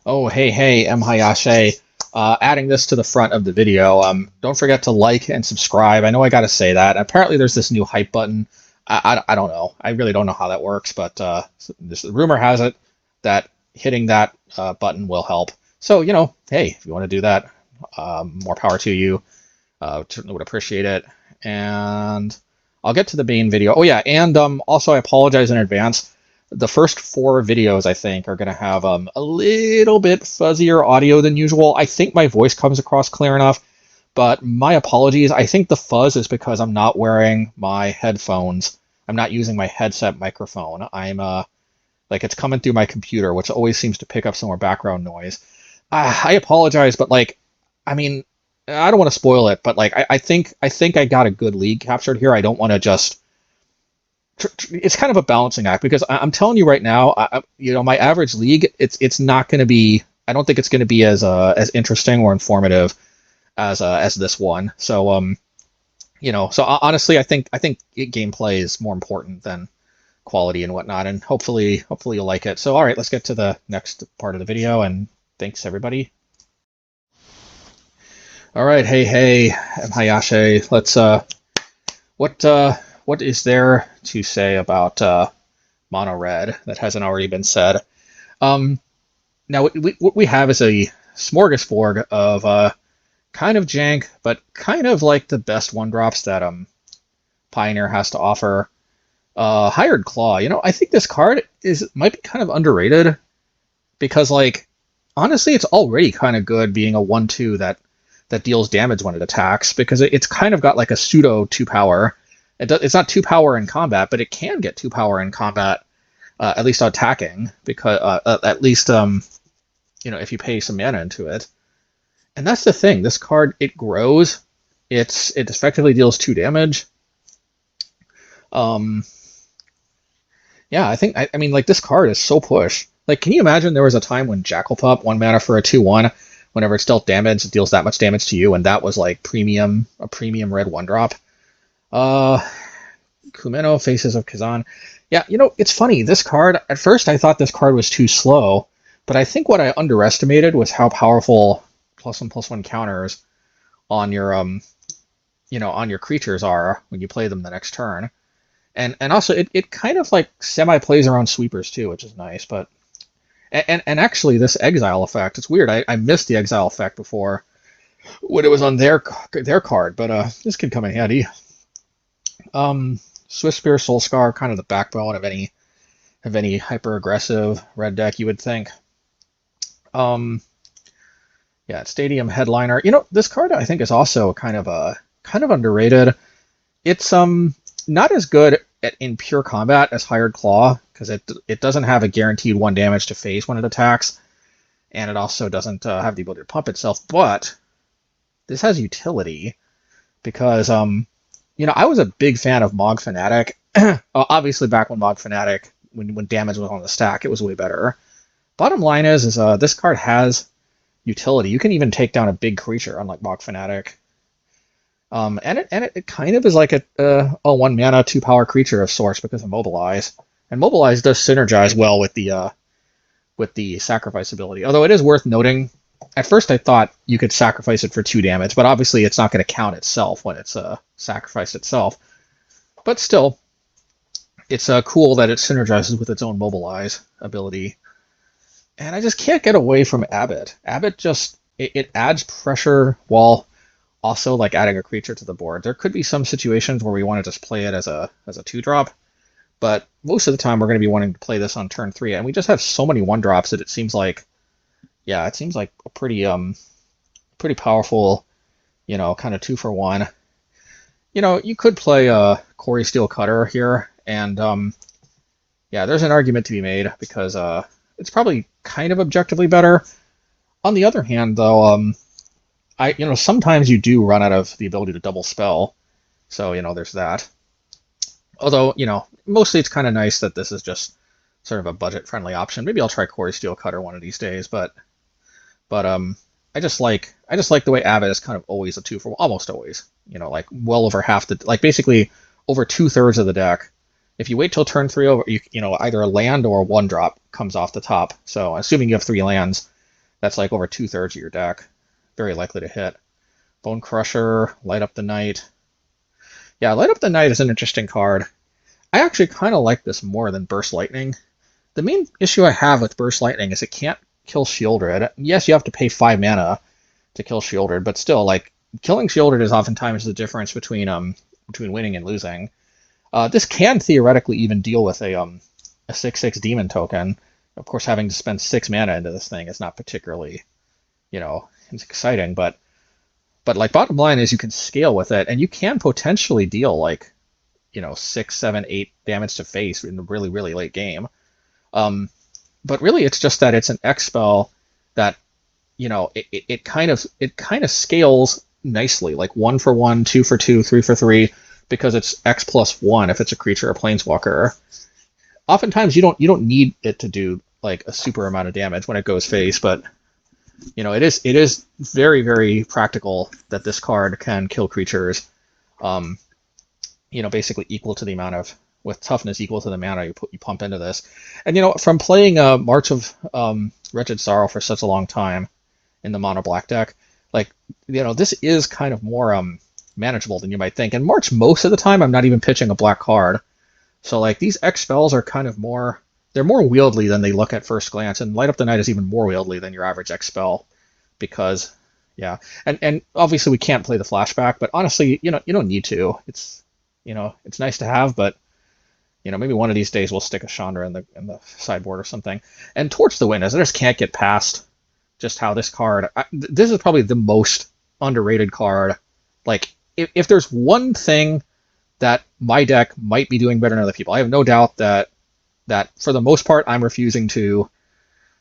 Oh, hey, MHayashi. Adding this to the front of the video. Don't forget to like and subscribe. I know I gotta say that. Apparently, there's this new hype button. I don't know. I really don't know how that works, but this rumor has it that hitting that button will help. So, hey, if you want to do that, more power to you. Certainly would appreciate it. And I'll get to the main video. Oh yeah, and also I apologize in advance. The first four videos, I think, are going to have a little bit fuzzier audio than usual. I think my voice comes across clear enough, but my apologies. I think the fuzz is because I'm not wearing my headphones. I'm not using my headset microphone. I'm like it's coming through my computer, which always seems to pick up some more background noise. I apologize, but like, I mean, I don't want to spoil it, but like, I think I got a good lead captured here. I don't want to just it's kind of a balancing act because I'm telling you right now, my average league, it's not going to be. I don't think it's going to be as interesting or informative as this one. So honestly, I think gameplay is more important than quality and whatnot, and hopefully you'll like it. So all right, let's get to the next part of the video, and thanks everybody. All right, hey, I'm Hayashi. Let's what what is there to say about mono red that hasn't already been said? Um, Now what we have is a smorgasbord of kind of jank, but kind of like the best one drops that Pioneer has to offer. Hired Claw. I think this card might be kind of underrated because like honestly, it's already kind of good being a 1/2 that deals damage when it attacks because it's kind of got like a pseudo 2 power. It's not 2 power in combat, but it can get 2 power in combat, at least attacking, because at least if you pay some mana into it. And that's the thing. This card, it grows. It effectively deals 2 damage. Um, yeah, I mean like this card is so push. Like, can you imagine there was a time when Jackal Pup 1 mana for a 2/1, whenever it's dealt damage, it deals that much damage to you, and that was like a premium red 1 drop. Uh, Kumeno, Faces of Kazan. Yeah, it's funny. This card, at first I thought this card was too slow, but I think what I underestimated was how powerful +1/+1 counters on your on your creatures are when you play them the next turn. And also it kind of like semi plays around sweepers too, which is nice. But and actually this exile effect, it's weird. I missed the exile effect before when it was on their card, but this can come in handy. Swift Spear, Soul Scar, kind of the backbone of any hyper aggressive red deck, you would think. Um, yeah, Stadium Headliner. This card I think is also kind of underrated. It's not as good in pure combat as Hired Claw because it doesn't have a guaranteed 1 damage to face when it attacks, and it also doesn't have the ability to pump itself. But this has utility because I was a big fan of Mog Fanatic. Obviously, back when Mog Fanatic, when damage was on the stack, it was way better. Bottom line is this card has utility. You can even take down a big creature, unlike Mog Fanatic. And it kind of is like a 1 mana 2 power creature of sorts because of Mobilize. And Mobilize does synergize well with the sacrifice ability. Although it is worth noting, at first I thought you could sacrifice it for 2 damage, but obviously it's not going to count itself when it's sacrificed itself. But still, it's cool that it synergizes with its own Mobilize ability. And I just can't get away from Abbott. Abbott just it adds pressure while also like adding a creature to the board. There could be some situations where we want to just play it as a 2 drop, but most of the time we're going to be wanting to play this on turn 3, and we just have so many 1 drops that it seems like a pretty powerful, kind of 2-for-1. You could play Corey Steel Cutter here, and yeah, there's an argument to be made because it's probably kind of objectively better. On the other hand, though, sometimes you do run out of the ability to double spell, so there's that. Although mostly it's kind of nice that this is just sort of a budget-friendly option. Maybe I'll try Corey Steel Cutter one of these days, but I just like the way Abbott is kind of always a 2 for almost always. Like well over half like basically over 2/3 of the deck. If you wait till turn 3 over, either a land or a 1-drop comes off the top. So assuming you have 3 lands, That's like over 2/3 of your deck. Very likely to hit. Bone Crusher, Light Up the Night. Yeah, Light Up the Night is an interesting card. I actually kind of like this more than Burst Lightning. The main issue I have with Burst Lightning is it can't kill Shieldred. Yes, you have to pay 5 mana to kill Shieldred, but still, like, killing Shieldred is oftentimes the difference between winning and losing. This can theoretically even deal with a 6/6 demon token. Of course, having to spend 6 mana into this thing is not particularly, it's exciting, but like, bottom line is you can scale with it, and you can potentially deal like, 6, 7, 8 damage to face in the really, really late game. But really, it's just that it's an X spell that, it kind of scales nicely, like 1 for 1, 2 for 2, 3 for 3, because it's X+1 if it's a creature or planeswalker. Oftentimes, you don't need it to do like a super amount of damage when it goes face, but it is very, very practical that this card can kill creatures, basically equal to the amount of, with toughness equal to the mana you pump into this. And from playing March of Wretched Sorrow for such a long time in the mono black deck, like, this is kind of more manageable than you might think. And March, most of the time, I'm not even pitching a black card. So like, these X spells are kind of more, they're more wieldy than they look at first glance, and Light Up the Night is even more wieldy than your average X spell, because, yeah, and obviously we can't play the flashback, but honestly, you don't need to. It's, it's nice to have, but maybe one of these days we'll stick a Chandra in the sideboard or something. And Torch the Wind, I just can't get past just how this card, this is probably the most underrated card. Like, if there's one thing that my deck might be doing better than other people, I have no doubt that for the most part, I'm refusing to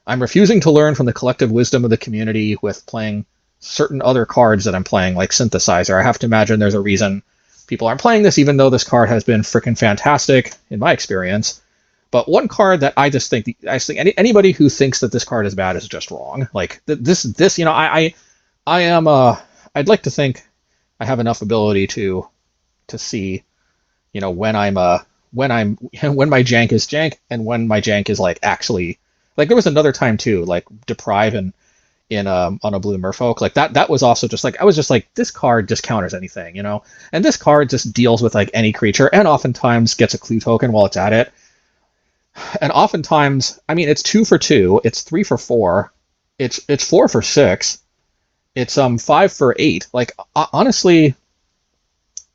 learn from the collective wisdom of the community with playing certain other cards that I'm playing, like Synthesizer. I have to imagine there's a reason people aren't playing this, even though this card has been freaking fantastic in my experience. But one card that I think anybody who thinks that this card is bad is just wrong. Like, this, I am, I'd like to think I have enough ability to see, when when my jank is jank and when my jank is like actually, like, there was another time too, like Deprive in on a blue Merfolk, like that was also just like, I was just like, this card just counters anything, and this card just deals with like any creature, and oftentimes gets a clue token while it's at it. And oftentimes, I mean, it's 2 for 2, it's 3 for 4, it's 4 for 6, it's 5 for 8. Like, honestly,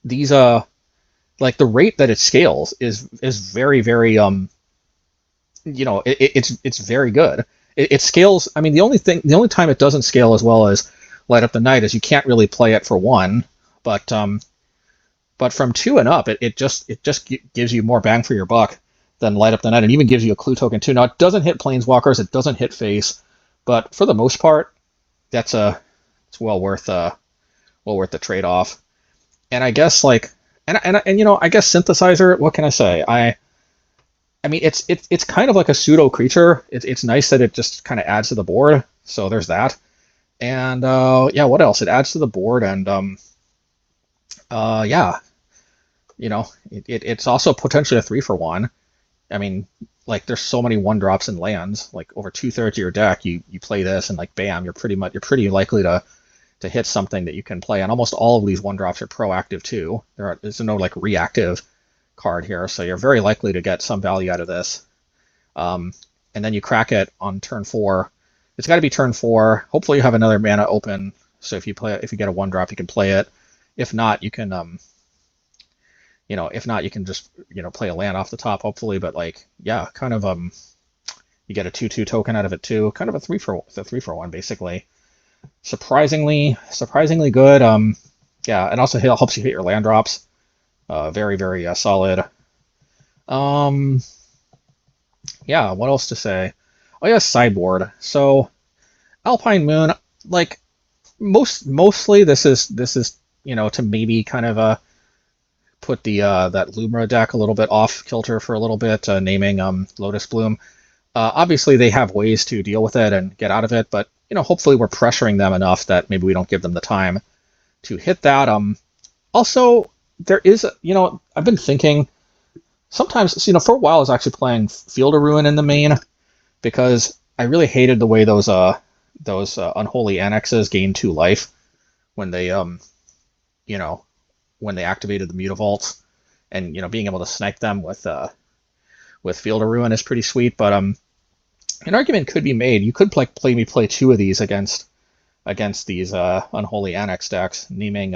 these like, the rate that it scales is very, very it's very good. It scales. I mean, the only time it doesn't scale as well as Light Up the Night is you can't really play it for 1, but from 2 and up, it just gives you more bang for your buck than Light Up the Night, and even gives you a clue token too. Now, it doesn't hit planeswalkers, it doesn't hit face, but for the most part, it's well worth the trade-off. And I guess, like, and I guess Synthesizer, what can I say? I mean, it's kind of like a pseudo creature. It's nice that it just kind of adds to the board. So there's that. And yeah, what else? It adds to the board, and yeah, it's also potentially a 3 for 1. I mean, like, there's so many 1-drops and lands. Like, over 2/3 of your deck, you play this, and like, bam, you're pretty likely to hit something that you can play. And almost all of these 1-drops are proactive too. There's no like reactive card here, so you're very likely to get some value out of this. And then you crack it on turn 4. It's got to be turn 4. Hopefully you have another mana open, so if you get a 1-drop, you can play it. If not, you can just play a land off the top, hopefully. But like, yeah, kind of you get a 2/2 token out of it too. Kind of a 3 for 1 basically. Surprisingly good. Yeah, and also helps you hit your land drops. Very, very solid. Yeah, what else to say? Oh yeah, sideboard. So Alpine Moon, like, mostly this is to maybe kind of put the that Lumra deck a little bit off kilter for a little bit, naming Lotus Bloom. Obviously they have ways to deal with it and get out of it, but hopefully we're pressuring them enough that maybe we don't give them the time to hit that. Also, there is, I've been thinking sometimes, for a while I was actually playing Field of Ruin in the main, because I really hated the way those those unholy annexes gain 2 life when they you know when they activated the Mutavaults, and being able to snipe them with Field of Ruin is pretty sweet. But an argument could be made. You could play 2 of these against these unholy annex decks, naming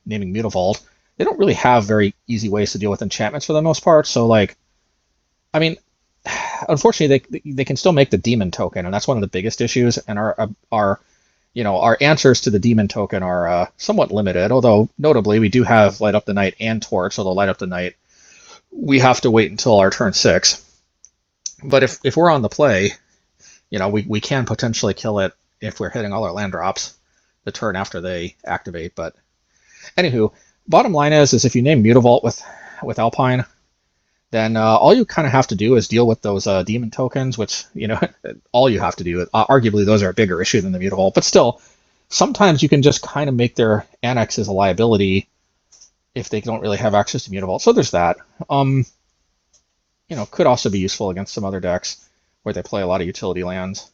Mutavault. They don't really have very easy ways to deal with enchantments for the most part. So like, I mean, unfortunately, they can still make the demon token, and that's one of the biggest issues. And our answers to the demon token are somewhat limited. Although notably, we do have Light Up the Night and Torch. Although Light Up the Night, we have to wait until our turn 6. But if we're on the play, we can potentially kill it if we're hitting all our land drops the turn after they activate. But anywho, bottom line is if you name Mutavault with Alpine, then all you kind of have to do is deal with those demon tokens, which, all you have to do. Arguably, those are a bigger issue than the Mutavault, but still, sometimes you can just kind of make their annexes a liability if they don't really have access to Mutavault. So there's that. Could also be useful against some other decks where they play a lot of utility lands.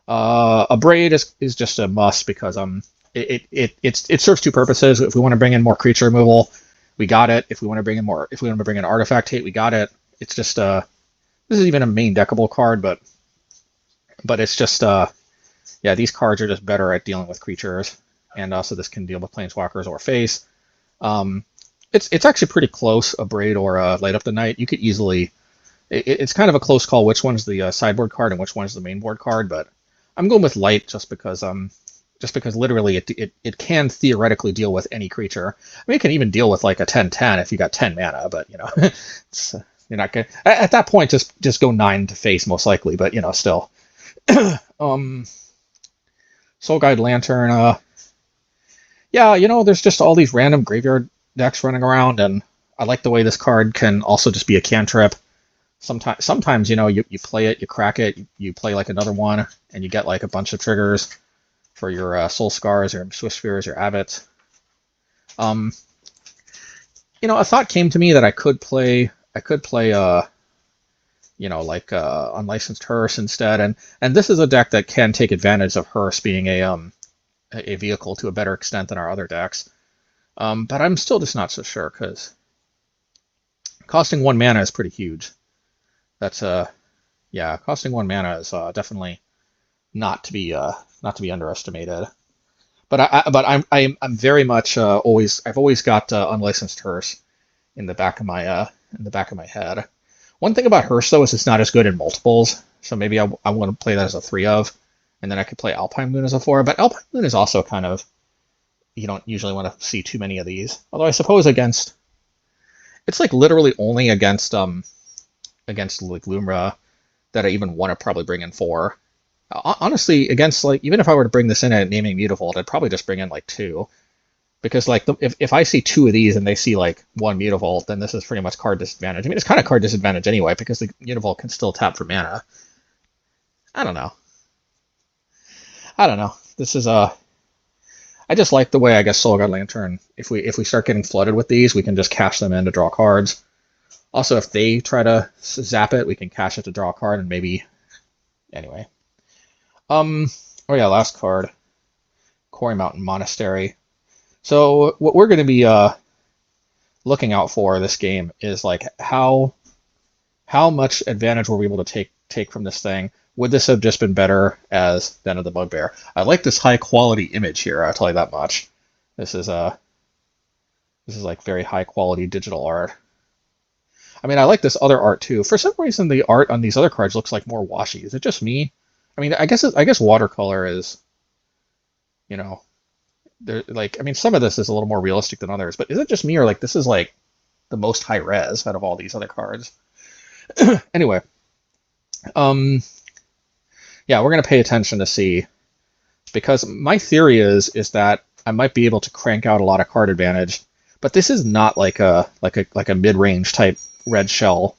A Braid is just a must because it serves 2 purposes. If we want to bring in more creature removal, we got it. If we want to bring in artifact hate, we got it. It's just this is even a main deckable card, but it's just these cards are just better at dealing with creatures, and also this can deal with planeswalkers or face. It's actually pretty close, a Braid or a Light Up the Night. You could easily. It's kind of a close call which one's the sideboard card and which one's the main board card, but I'm going with Light just because literally it can theoretically deal with any creature. I mean, it can even deal with like a 10/10 if you got 10 mana, but it's, you're not good at that point. Just go 9 to face most likely, but still. Soul Guide Lantern. There's just all these random graveyard decks running around, and I like the way this card can also just be a cantrip. Sometimes you play it, you crack it, you play like another one, and you get like a bunch of triggers for your Soul Scars, your Swift Spheres, your Abbots. A thought came to me that I could play Unlicensed Hearse instead, and this is a deck that can take advantage of Hearse being a vehicle to a better extent than our other decks. But I'm still just not so sure because costing 1 mana is pretty huge. That's costing 1 mana is definitely not to be underestimated. But I'm very much I've always got Unlicensed Hearse in the back of my head. One thing about Hearse though is it's not as good in multiples, so maybe I want to play that as a 3 of, and then I could play Alpine Moon as a 4. But Alpine Moon is also kind of, you don't usually want to see too many of these. Although I suppose it's like literally only against like Lumra that I even want to probably bring in 4. Honestly, against like even if I were to bring this in at naming Mutavault, I'd probably just bring in like 2, because like if I see 2 of these and they see like 1 Mutavault, then this is pretty much card disadvantage. I mean, it's kind of card disadvantage anyway because the Mutavault can still tap for mana. I don't know. This is I just like the way, I guess, Soul Guide Lantern. If we start getting flooded with these, we can just cash them in to draw cards. Also, if they try to zap it, we can cash it to draw a card and maybe. Anyway. Last card. Quarry Mountain Monastery. So what we're going to be looking out for this game is like how much advantage were we able to take from this thing. Would this have just been better as Den of the Bugbear? I like this high quality image here, I'll tell you that much. This is like very high quality digital art. I mean, I like this other art too. For some reason, the art on these other cards looks like more washy. Is it just me? I mean, I guess watercolor is, some of this is a little more realistic than others. But is it just me, or like this is like the most high res out of all these other cards? Anyway, we're gonna pay attention to see, because my theory is that I might be able to crank out a lot of card advantage, but this is not like a mid-range type red shell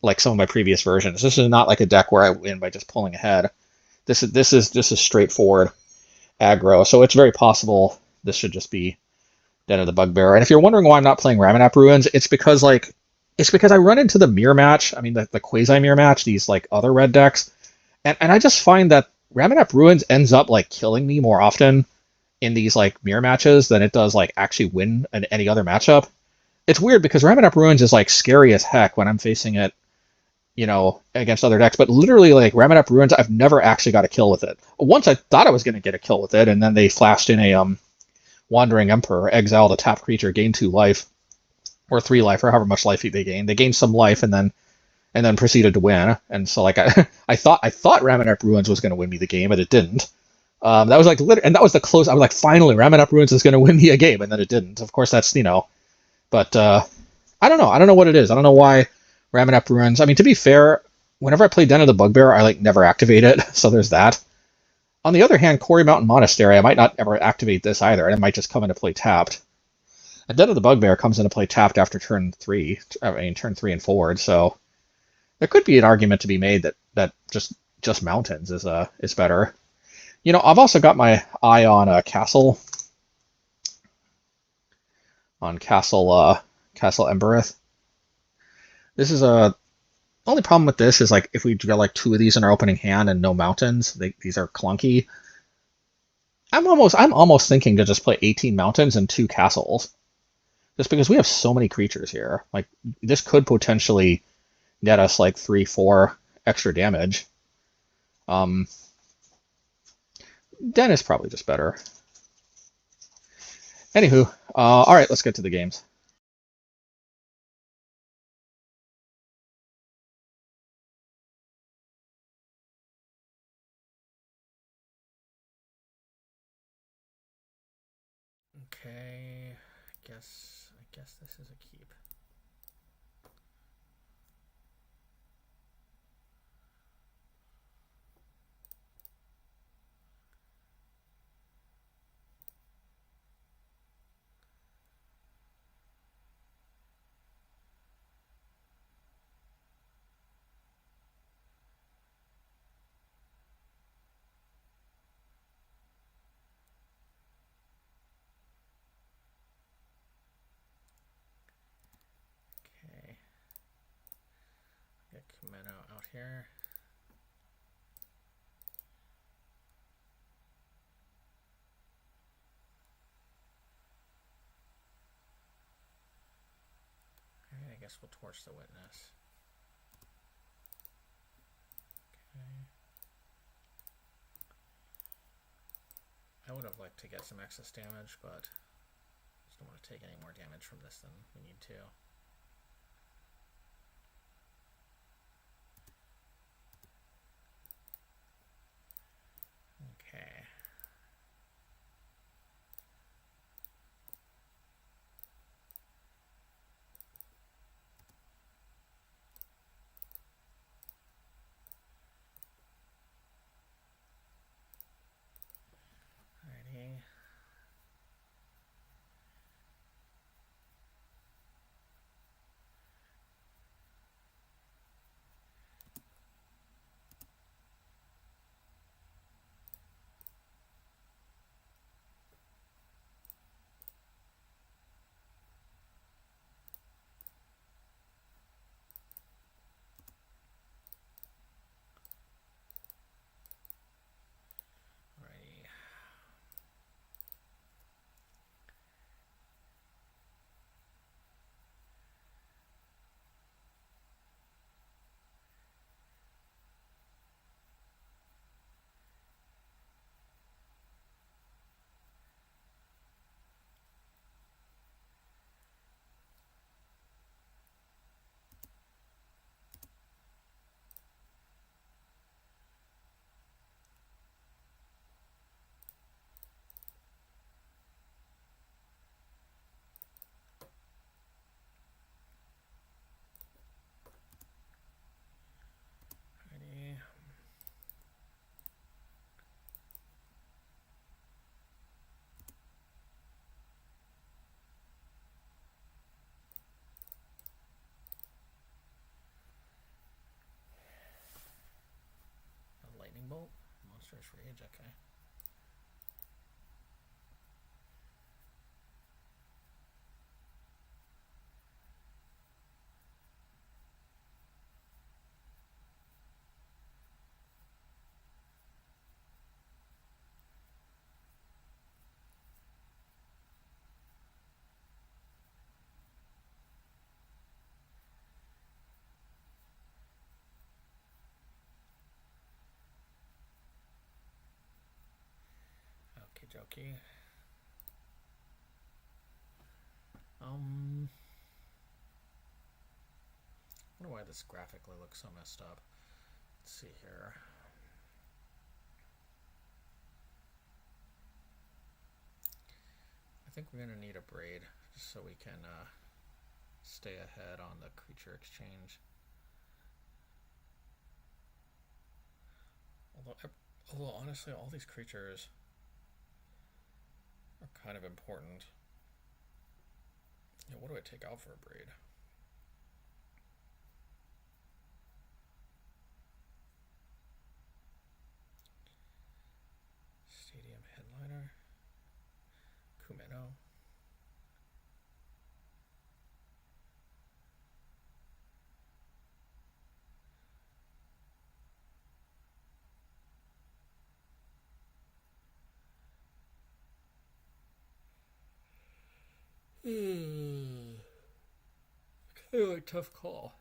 like some of my previous versions. This is not like a deck where I win by just pulling ahead. This is straightforward aggro, so it's very possible this should just be Den of the Bugbear. And if you're wondering why I'm not playing Ramunap Ruins, it's because I run into the mirror match. I mean, the quasi mirror match, these like other red decks, and I just find that Ramunap Ruins ends up like killing me more often in these like mirror matches than it does like actually win in any other matchup. It's weird because Ramunap Ruins is like scary as heck when I'm facing it, against other decks. But literally, like Ramunap Ruins, I've never actually got a kill with it. Once I thought I was going to get a kill with it, and then they flashed in a Wandering Emperor, exiled a tap creature, gained 2 life or 3 life or however much life they gained. They gained some life and then proceeded to win. And so like I thought Ramunap Ruins was going to win me the game, but it didn't. That was like and that was the close. I was like, finally, Ramunap Ruins is going to win me a game, and then it didn't. Of course, that's. But I don't know. I don't know what it is. I don't know why Ramunap Ruins. I mean, to be fair, whenever I play Den of the Bugbear, I like never activate it. So there's that. On the other hand, Quarry Mountain Monastery, I might not ever activate this either, and it might just come into play tapped. And Den of the Bugbear comes into play tapped after turn 3. I mean, turn 3 and forward. So there could be an argument to be made that just mountains is better. I've also got my eye on Castle Castle Embereth. This is only problem with this is like if we get like 2 of these in our opening hand and no mountains, these are clunky. I'm almost thinking to just play 18 mountains and 2 castles, just because we have so many creatures here. Like this could potentially net us like 3-4 extra damage. Den is probably just better. Anywho, all right, let's get to the games. Okay, I guess this is a keep. Okay, get Kumeno out here. Alright, I guess we'll torch the witness. Okay. I would have liked to get some excess damage, but I just don't want to take any more damage from this than we need to. Okay. Alrighty. Alrighty. Alrighty. A lightning bolt? Monstrous rage, okay. dokey. I wonder why this graphically looks so messed up. Let's see here. I think we're going to need a braid just so we can stay ahead on the creature exchange. Although honestly, all these creatures are kind of important. Yeah, what do I take out for a braid? Stadium Headliner. Kumeno. Kind of a tough call.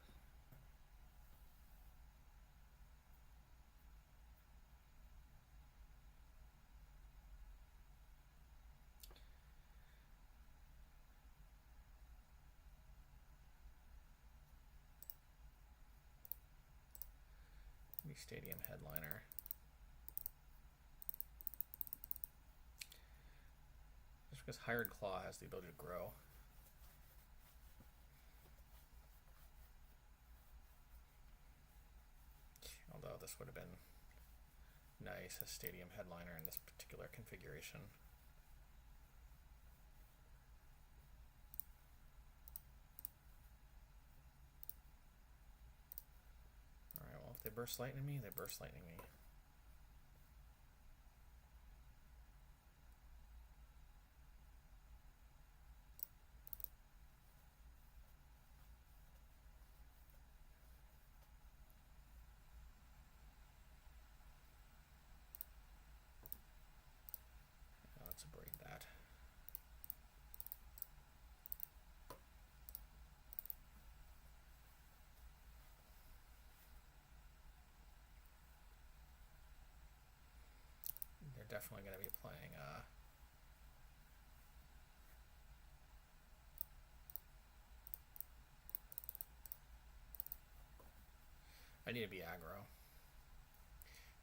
Maybe Stadium Headliner. Just because Hired Claw has the ability to grow. Although this would have been nice, a Stadium Headliner in this particular configuration. Alright, well if they burst lightning me, they burst lightning me. Let's braid that. They're definitely going to be playing I need to be aggro.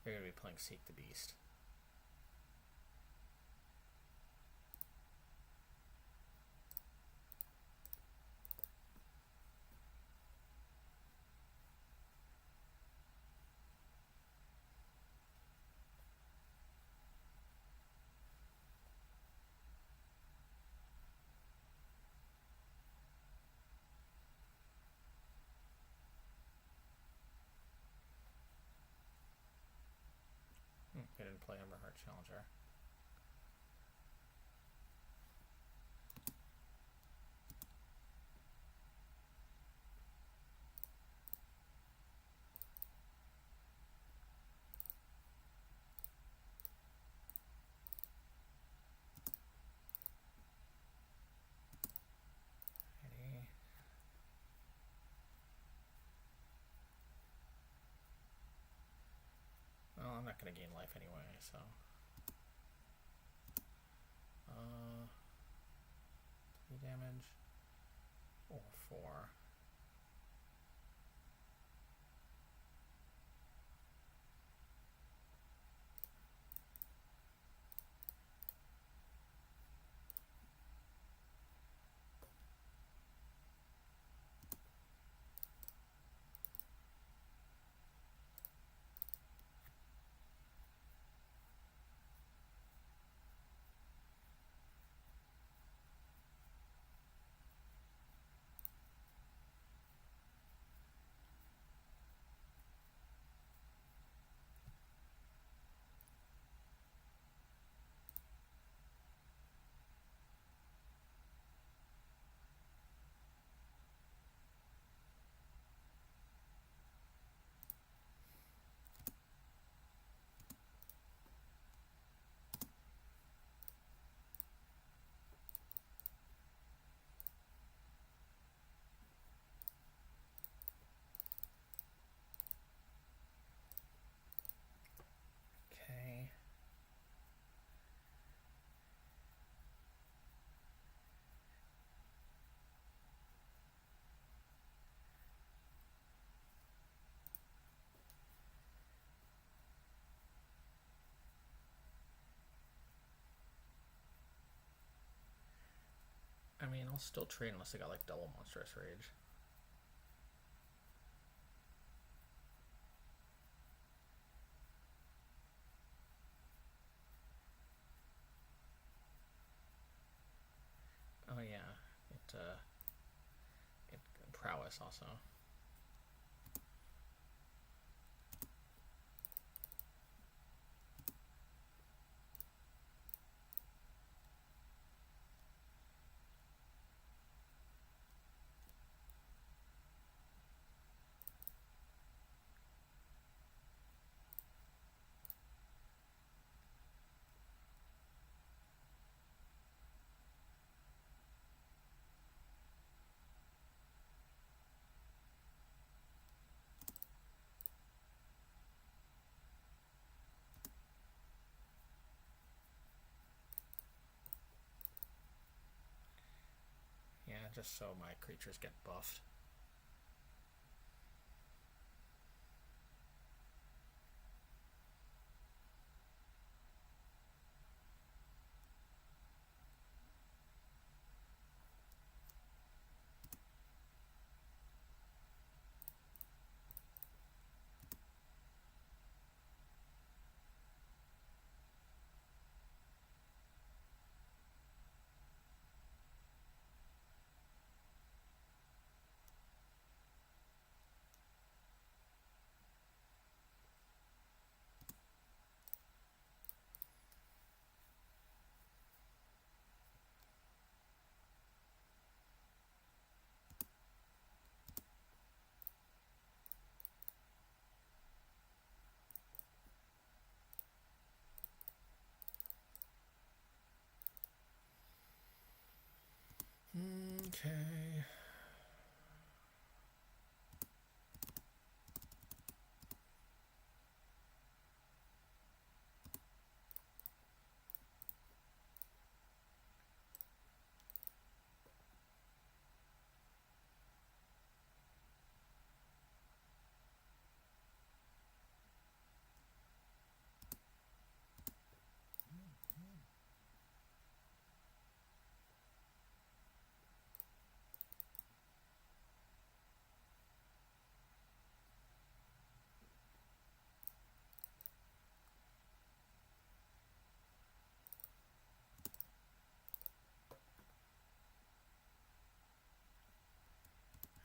They're going to be playing Seek the Beast. They didn't play Emberheart Challenger. Ready. Well, I'm not going to gain life anyway, so... 3 damage. Or 4. mean, I'll still trade unless I got like double Monstrous Rage. Oh yeah, it Prowess also. Yeah, just so my creatures get buffed. Okay.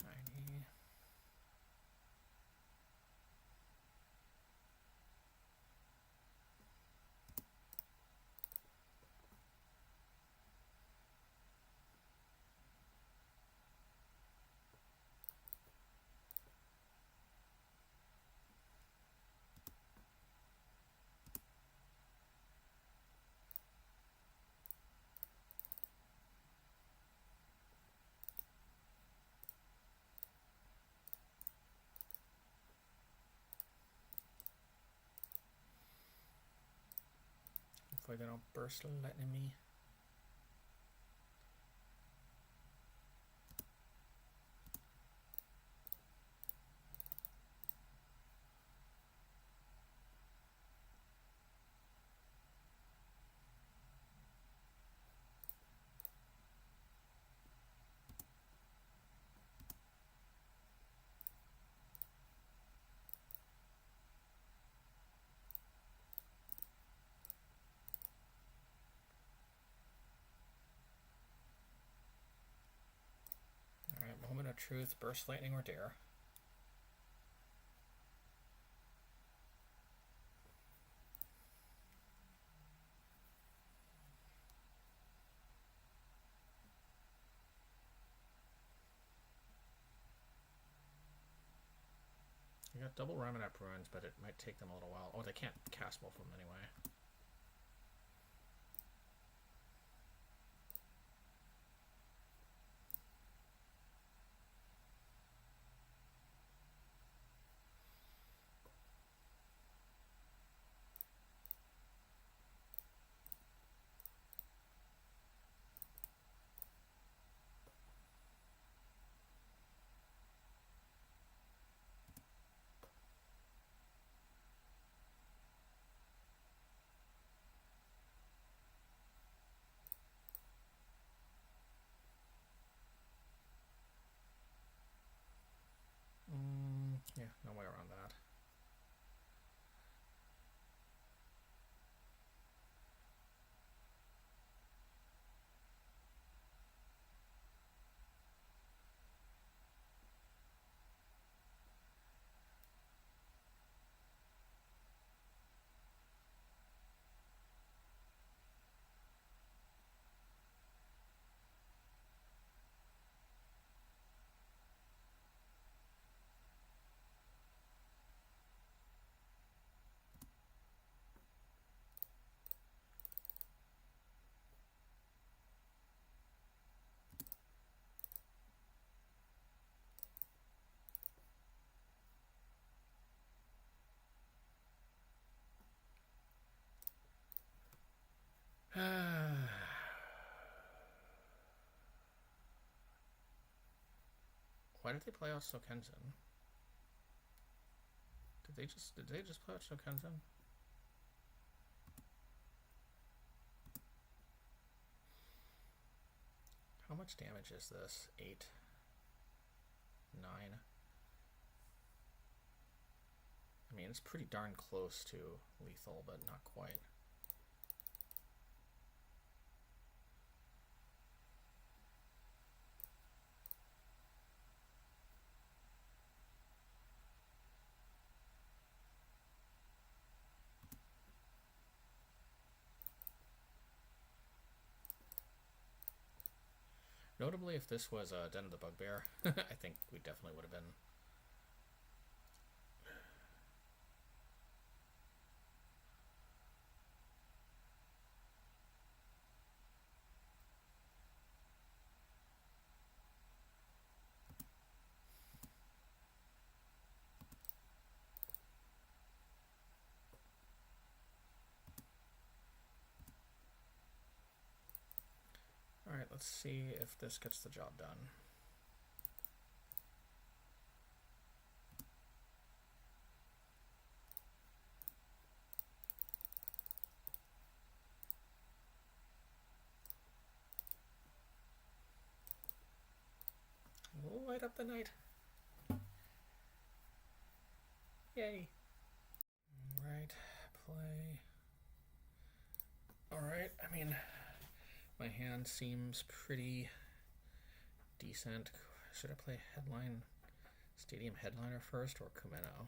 Tiny. Hopefully they don't burst lightning me. Alright, moment of truth, burst lightning or dare. I got double Ramanap Ruins, but it might take them a little while. Oh, they can't cast both of them anyway. Why did they play out Sokenzen? Did they just play out Sokenzen? How much damage is this? 8, 9. I mean, it's pretty darn close to lethal, but not quite. Notably, if this was Den of the Bugbear, I think we definitely would have been. Alright, let's see if this gets the job done. We'll light up the night. Yay. Alright, play. Alright, I mean, my hand seems pretty decent. Should I play Stadium Headliner first or Kumeno?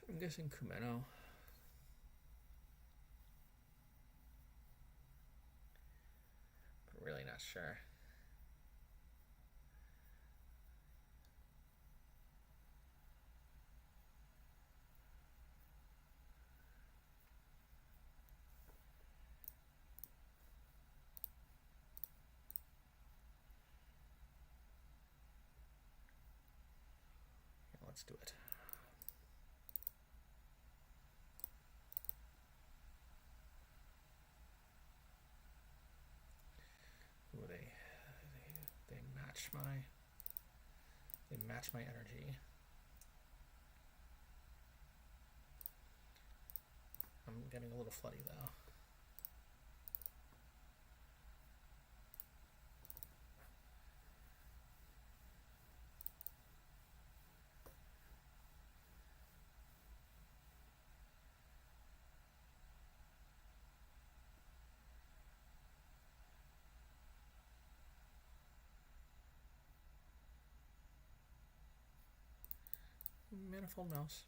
I'm guessing Kumeno. But really not sure. Yeah, let's do it. Ooh, they match my energy. I'm getting a little floody though. Manifold mouse.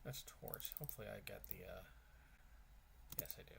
That's torch. Hopefully I get the, yes I do.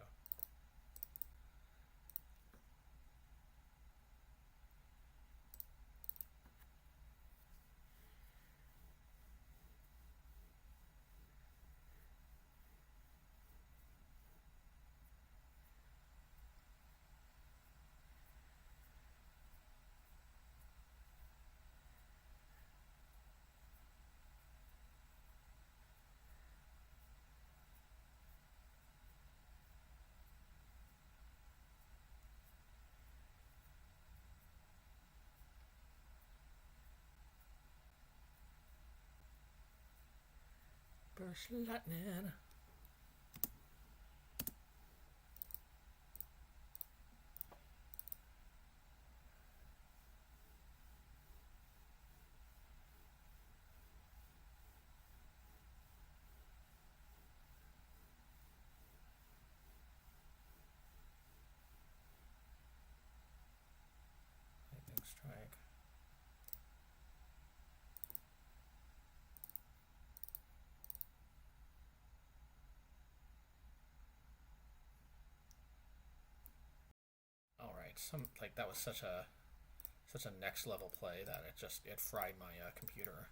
Burst lightning. Lightning strike. All right, that was such a next level play that it fried my computer.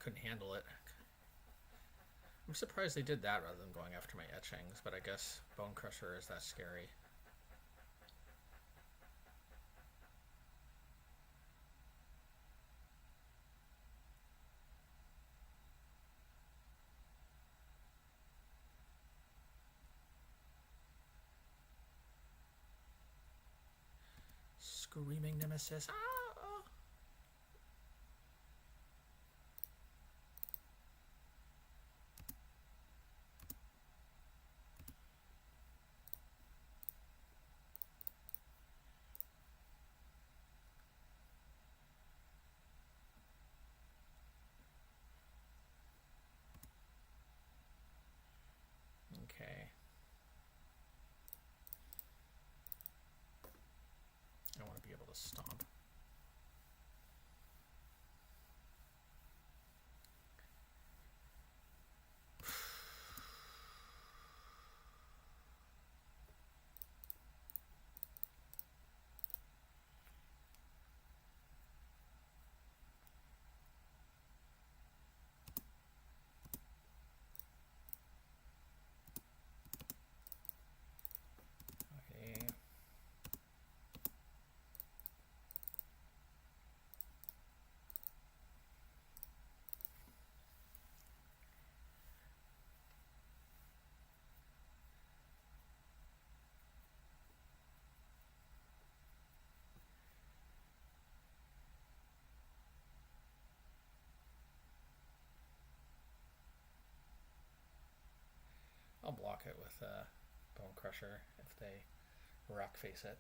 couldn't handle it. I'm surprised they did that rather than going after my etchings, but I guess Bone Crusher is that scary. Screaming Nemesis. Ah! Okay. I want to be able to stomp. Okay. I'll block it with Bone Crusher if they rock face it.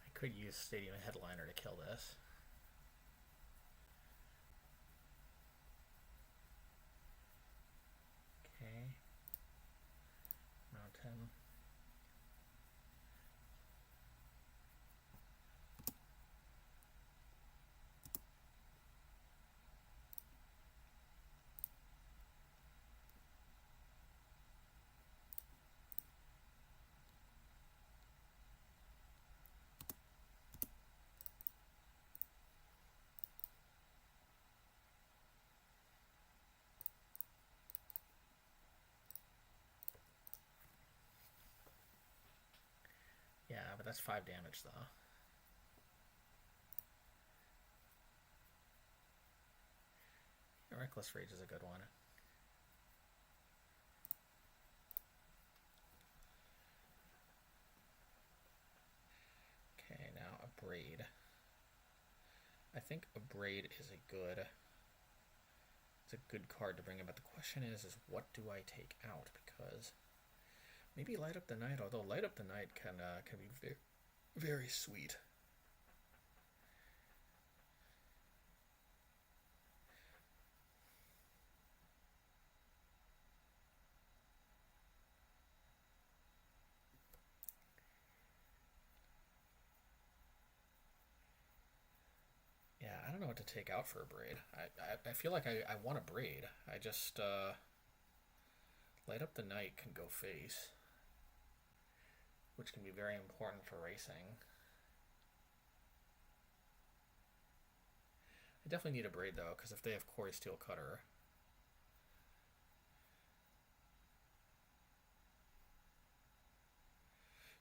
I could use Stadium Headliner to kill this. Okay. Mount him. Yeah, but that's 5 damage though. Reckless Rage is a good one. Okay, now a Braid. I think a Braid is a good... It's a good card to bring in, but the question is what do I take out? Because maybe Light Up the Night, although Light Up the Night can be very, very sweet. Yeah, I don't know what to take out for a Braid. I feel like I want a Braid. I just... Light Up the Night can go face, which can be very important for racing. I definitely need a Braid though, because if they have Quarry Steel Cutter...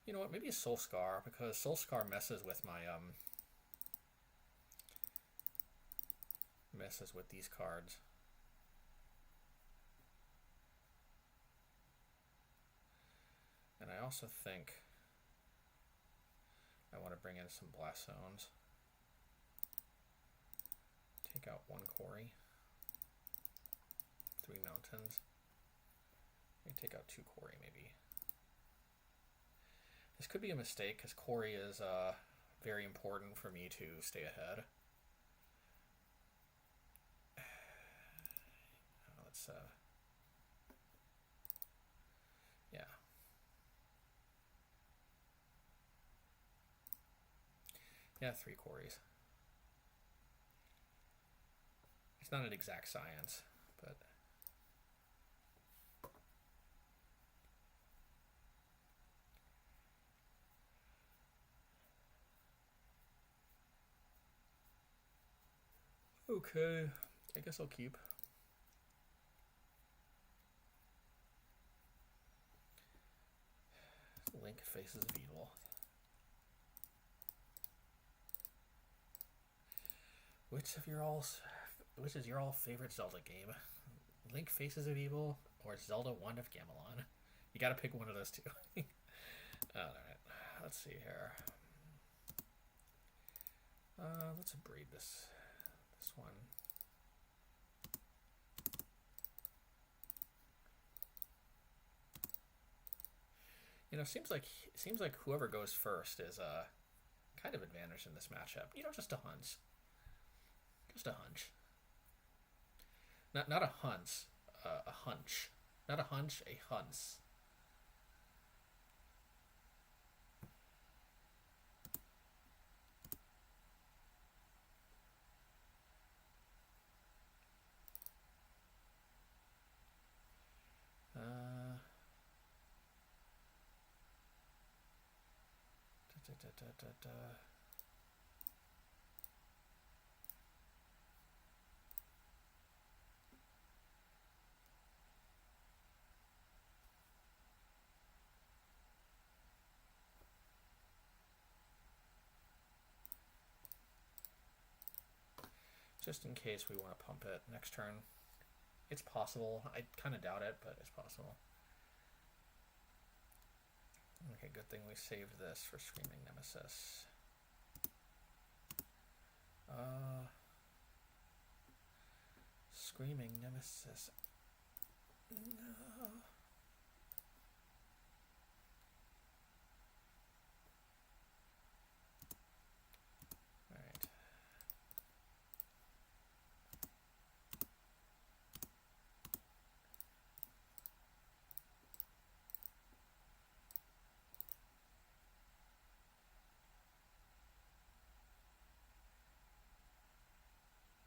You know what, maybe a Soul Scar, because Soul Scar messes with my, messes with these cards. And I also think I want to bring in some Blast Zones. Take out 1 Quarry. 3 Mountains. Maybe take out 2 Quarry, maybe. This could be a mistake, because Quarry is very important for me to stay ahead. it's yeah. Yeah, 3 quarries. It's not an exact science, but okay. I guess I'll keep. Link Faces of Evil. Which is your all favorite Zelda game? Link Faces of Evil or Zelda Wand of Gamelon? You gotta pick one of those two. Alright, let's see here. Let's breed this one. You know, seems like whoever goes first is kind of advantage in this matchup. You know, just a hunch. Just a hunch. Not a hunch. A hunch. Not a hunch, a hunch. Just in case we want to pump it next turn. It's possible. I kind of doubt it, but it's possible. Okay, good thing we saved this for Screaming Nemesis. Screaming Nemesis. No. Alright.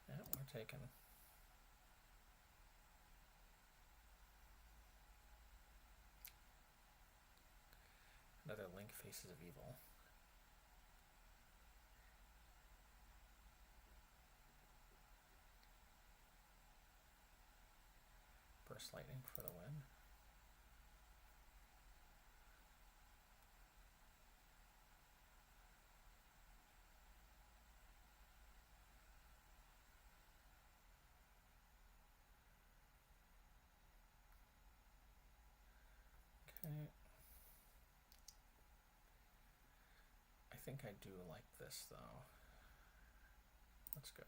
Yeah, we're taking. Another Link Faces of Evil. Burst Lightning for the win. Okay. I think I do like this though. Let's go.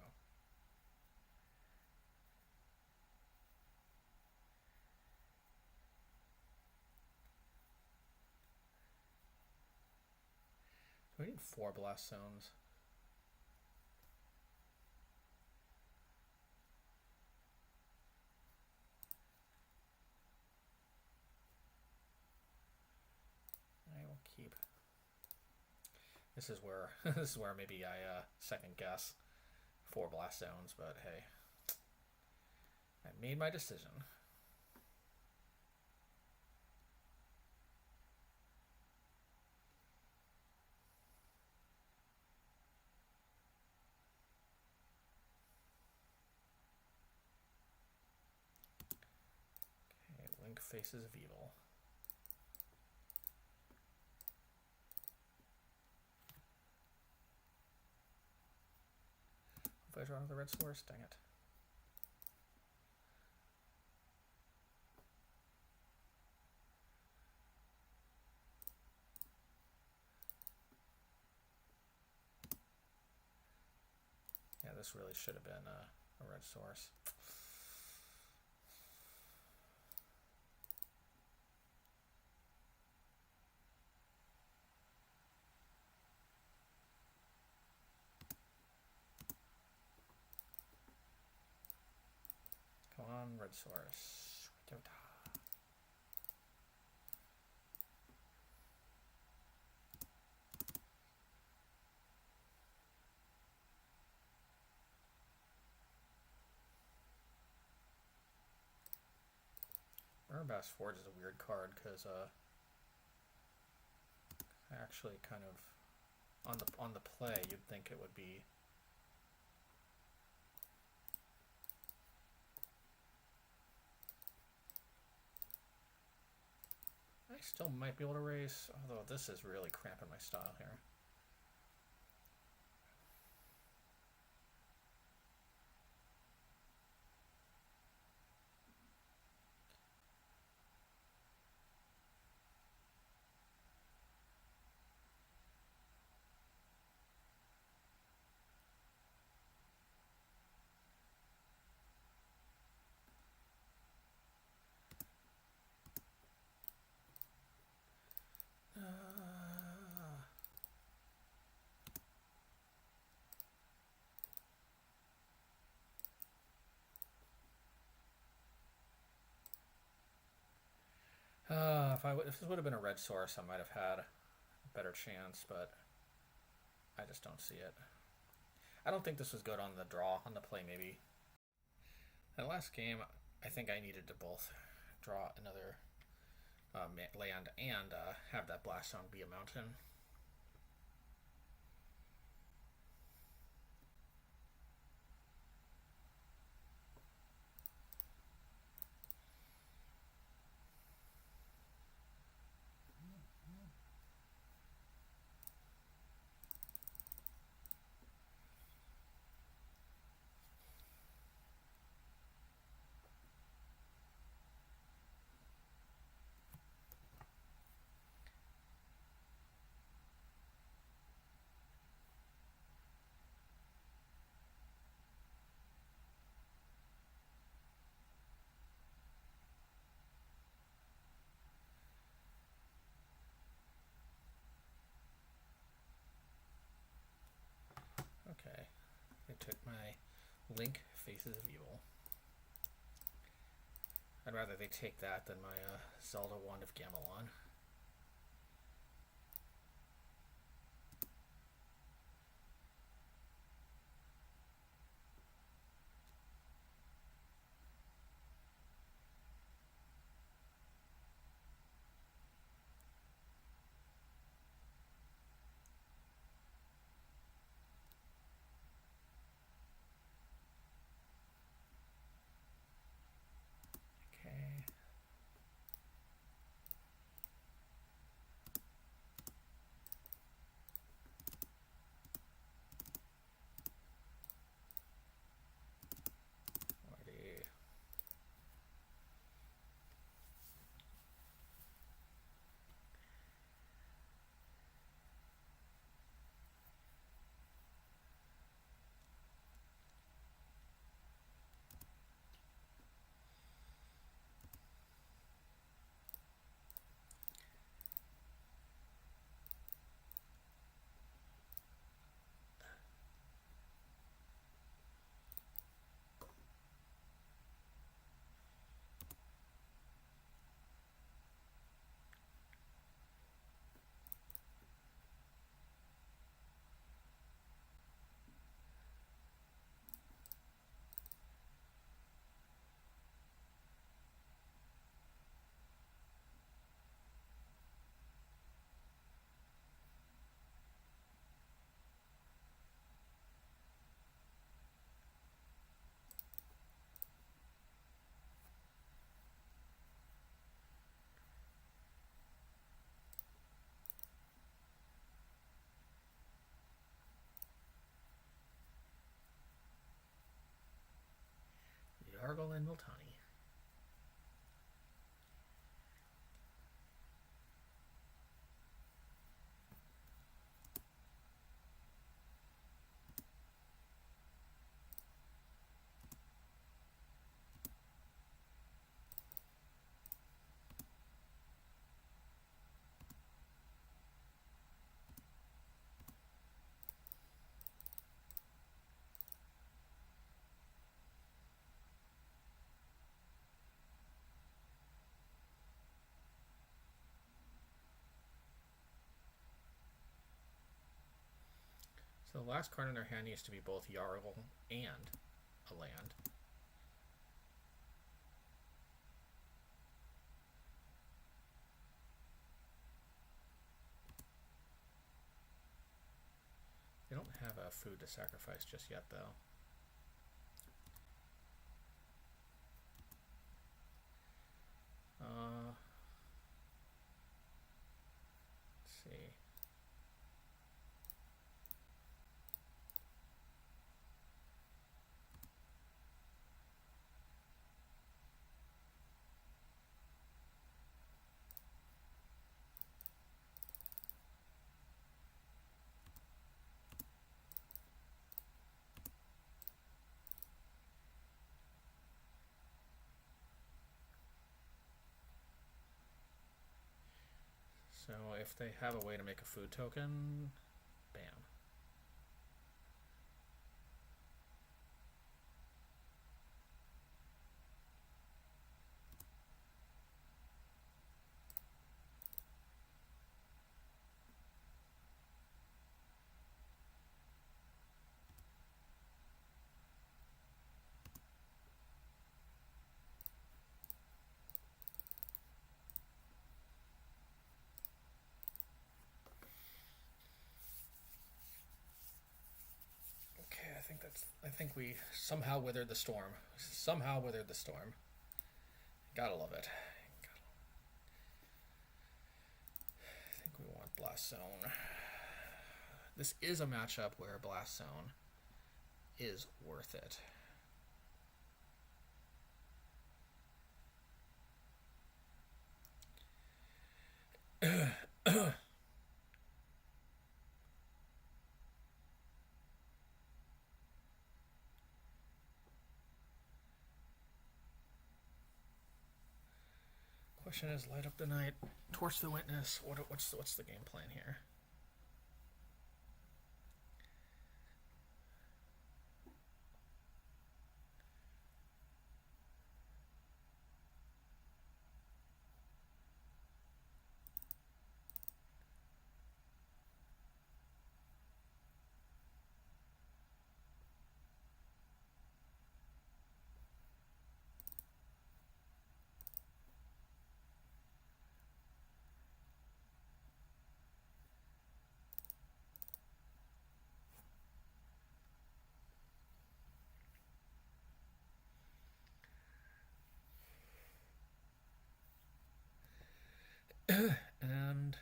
Do we need 4 blast zones? I will keep. This is where maybe I second guess 4 blast zones, but hey, I made my decision. Okay, Link Faces of Evil. If I draw the red source, dang it. Yeah, this really should have been a red source. Come on, red red source. Murderbass Forge is a weird card because actually kind of on the play you'd think it would be I still might be able to race, although this is really cramping my style here. If this would have been a red source, I might have had a better chance, but I just don't see it. I don't think this was good on the draw, on the play maybe. That last game, I think I needed to both draw another land and have that blast zone be a mountain. Okay, I took my Link Faces of Evil. I'd rather they take that than my Zelda Wand of Gamelon. Okay. Alrighty. Yargle and Miltani. So the last card in their hand needs to be both Jarl and a land. They don't have a food to sacrifice just yet, though. Let's see. So if they have a way to make a food token, bam. Okay, I think we somehow weathered the storm. Somehow weathered the storm. Gotta love it. I think we want Blast Zone. This is a matchup where Blast Zone is worth it. Question is, light up the night, torch the witness. What's the game plan here? And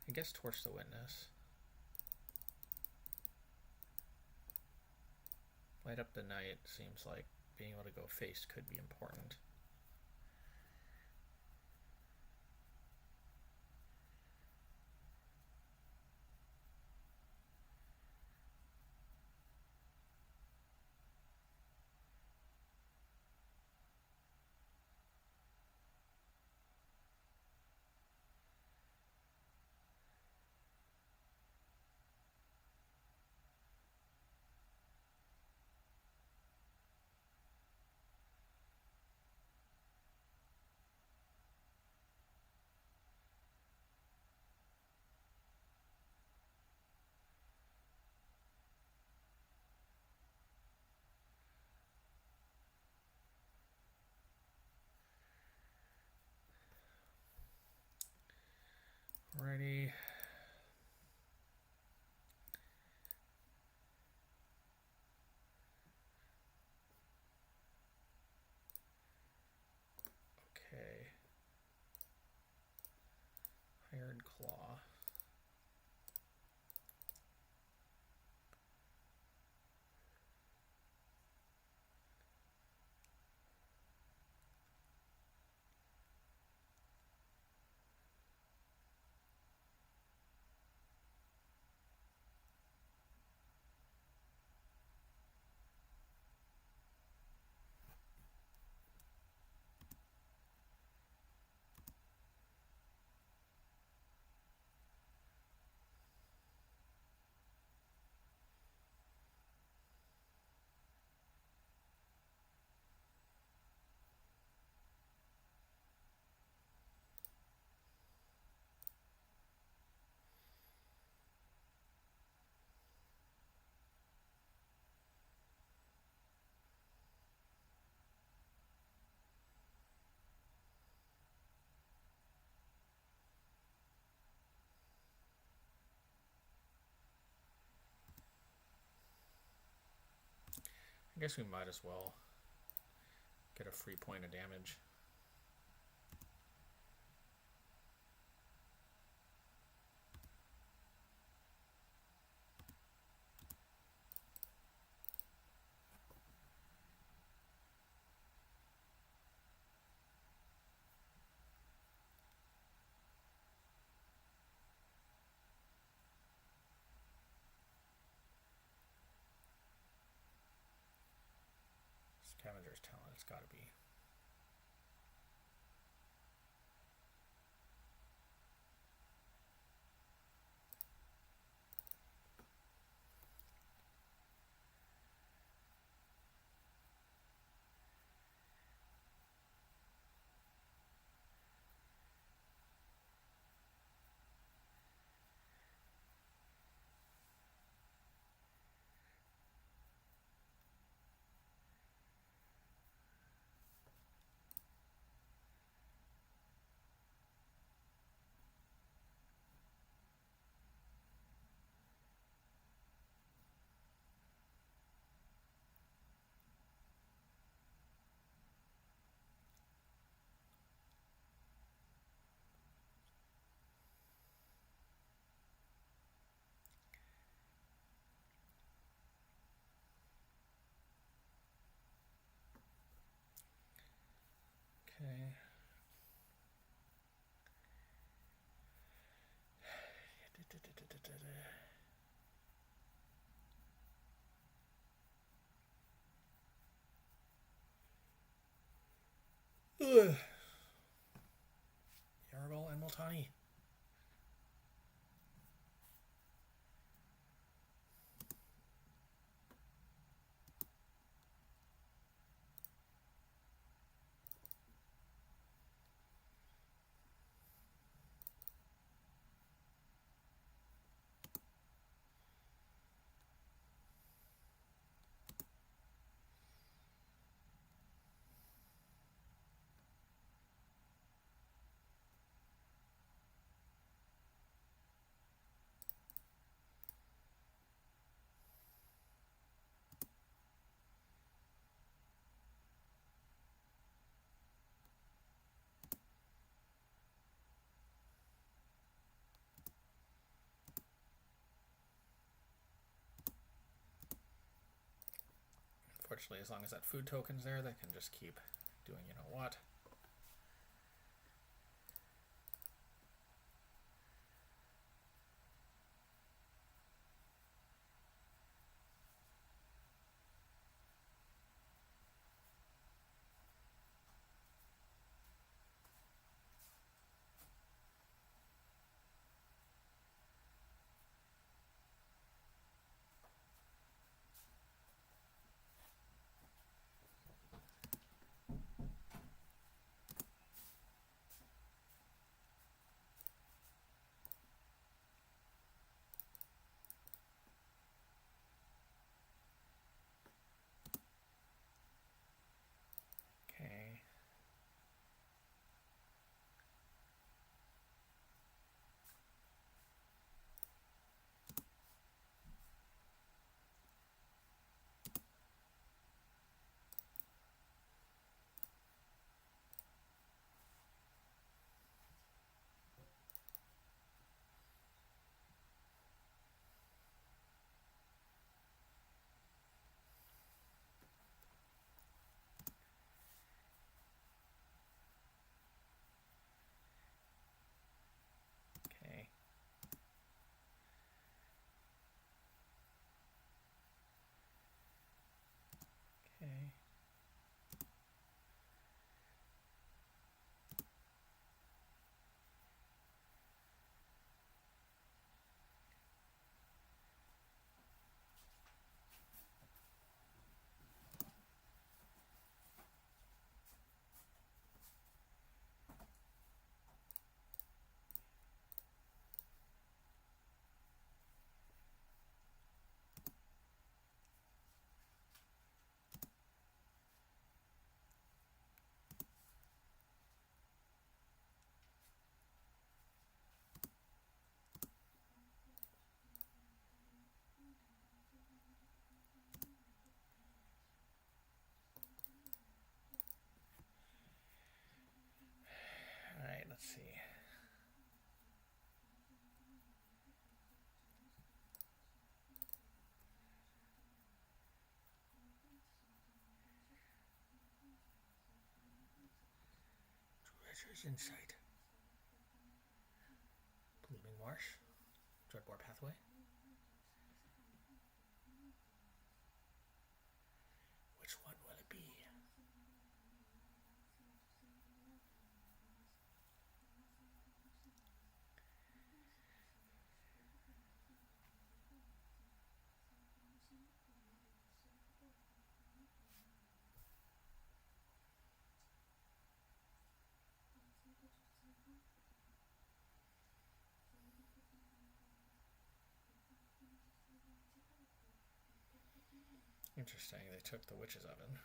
I guess torch the witness. Light up the night seems like being able to go face could be important. Alrighty. Okay. Iron Claw. guess we might as well get a free point of damage. Scavenger's talent, it's got to be. Okay. Ugh. Yargle and Multani. Unfortunately, as long as that food token's there, they can just keep doing you know what. Hunter's Insight. Blooming Marsh. Dreadbore Pathway. Which one will it be? Interesting, they took the Witch's Oven.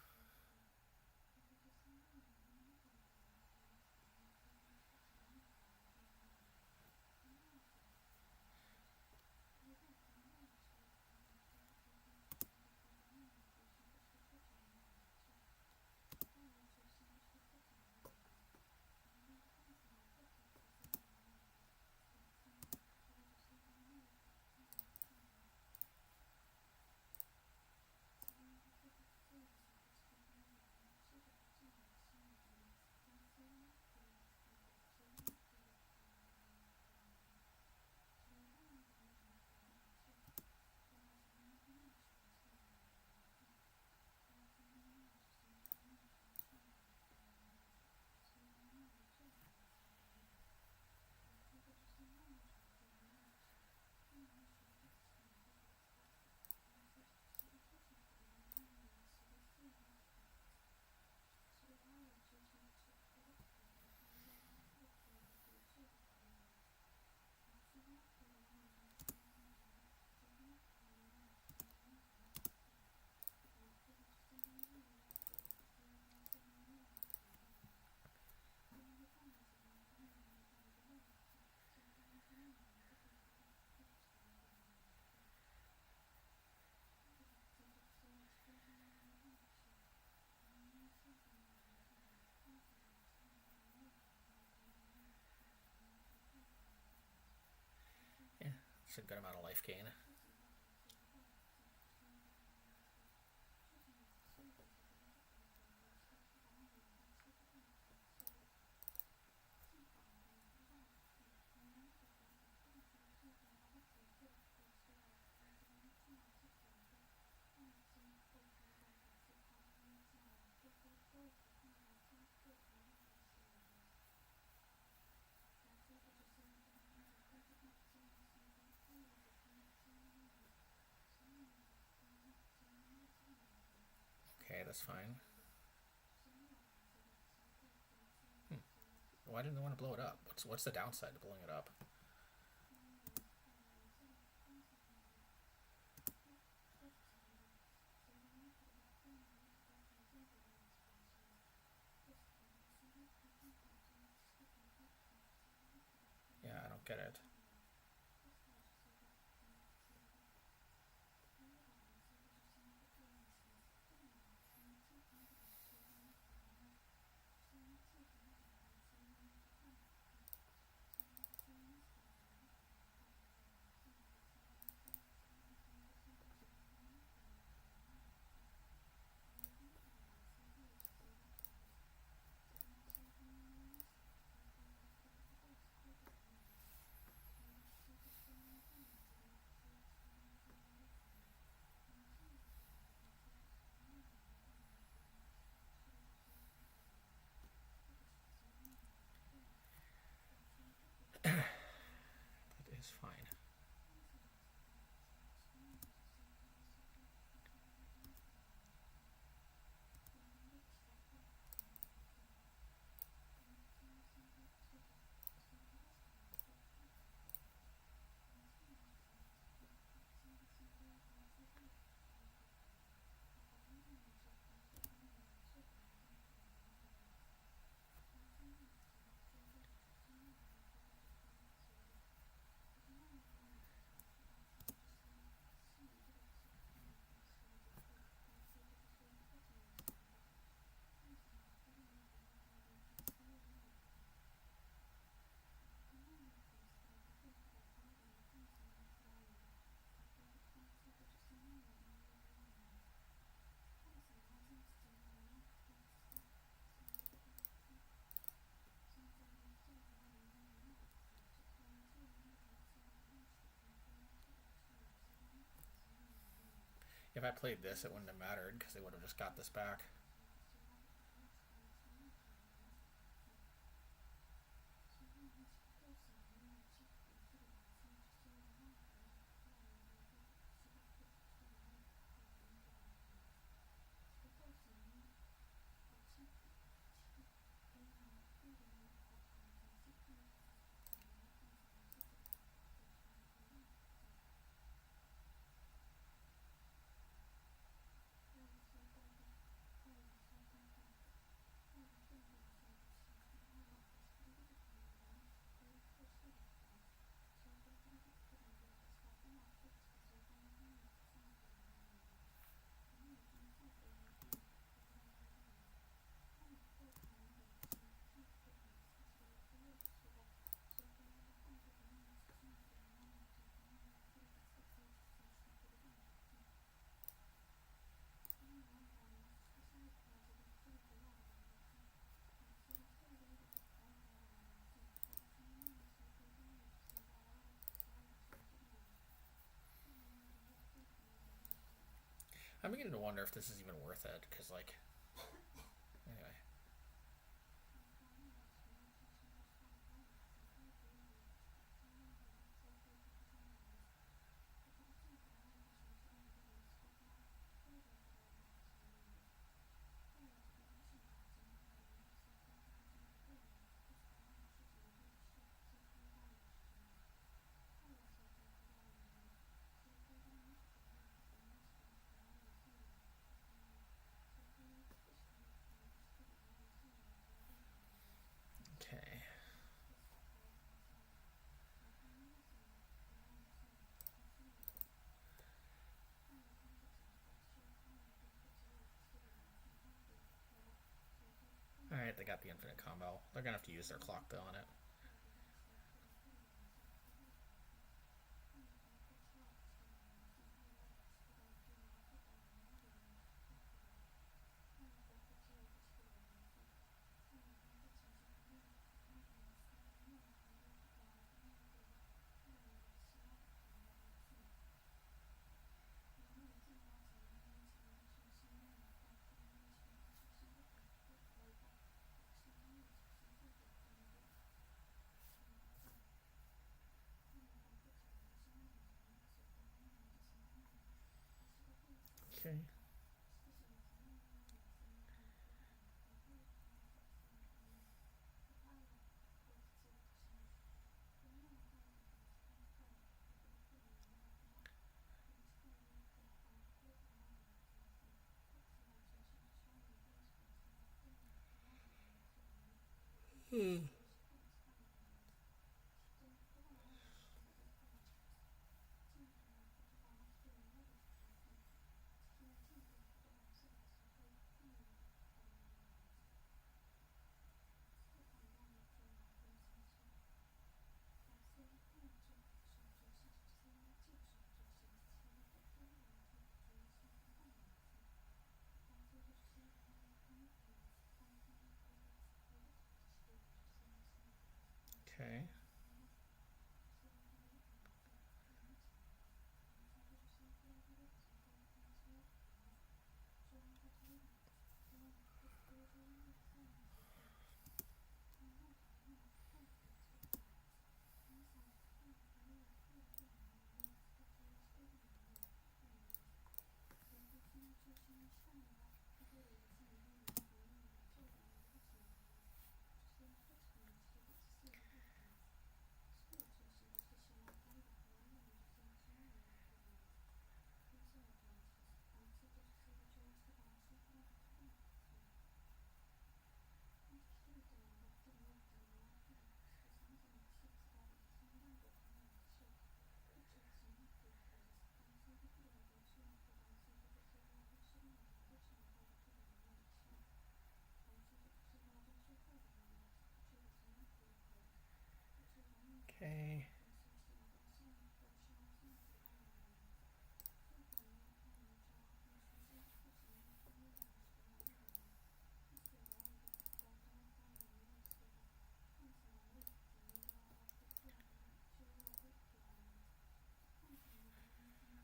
Yeah, it's a good amount of life gain. Okay, that's fine. Why didn't they want to blow it up? What's the downside to blowing it up? Yeah, I don't get it. If I played this, it wouldn't have mattered because they would have just got this back. I'm beginning to wonder if this is even worth it, because, like, anyway. Okay. Alright, they got the infinite combo. They're gonna have to use their clock, though, on it. Okay. Okay. Okay.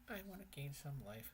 I want to gain some life.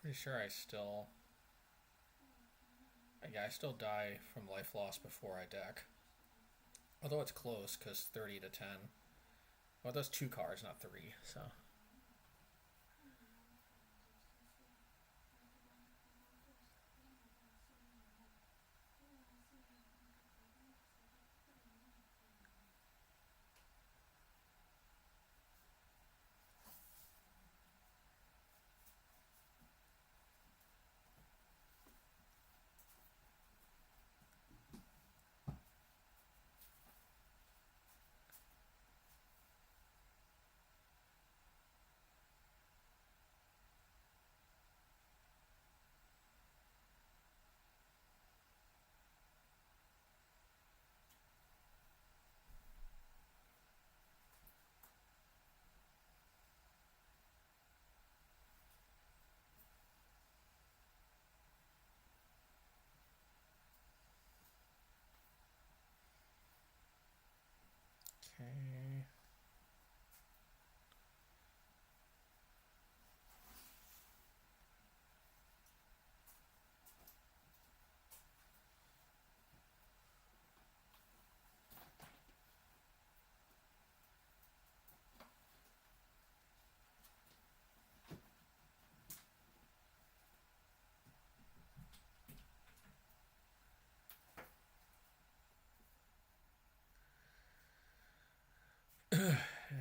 Pretty sure I still. Yeah, I still die from life loss before I deck. Although it's close, because 30 to 10. Well, that's 2 cards, not 3, so. Okay.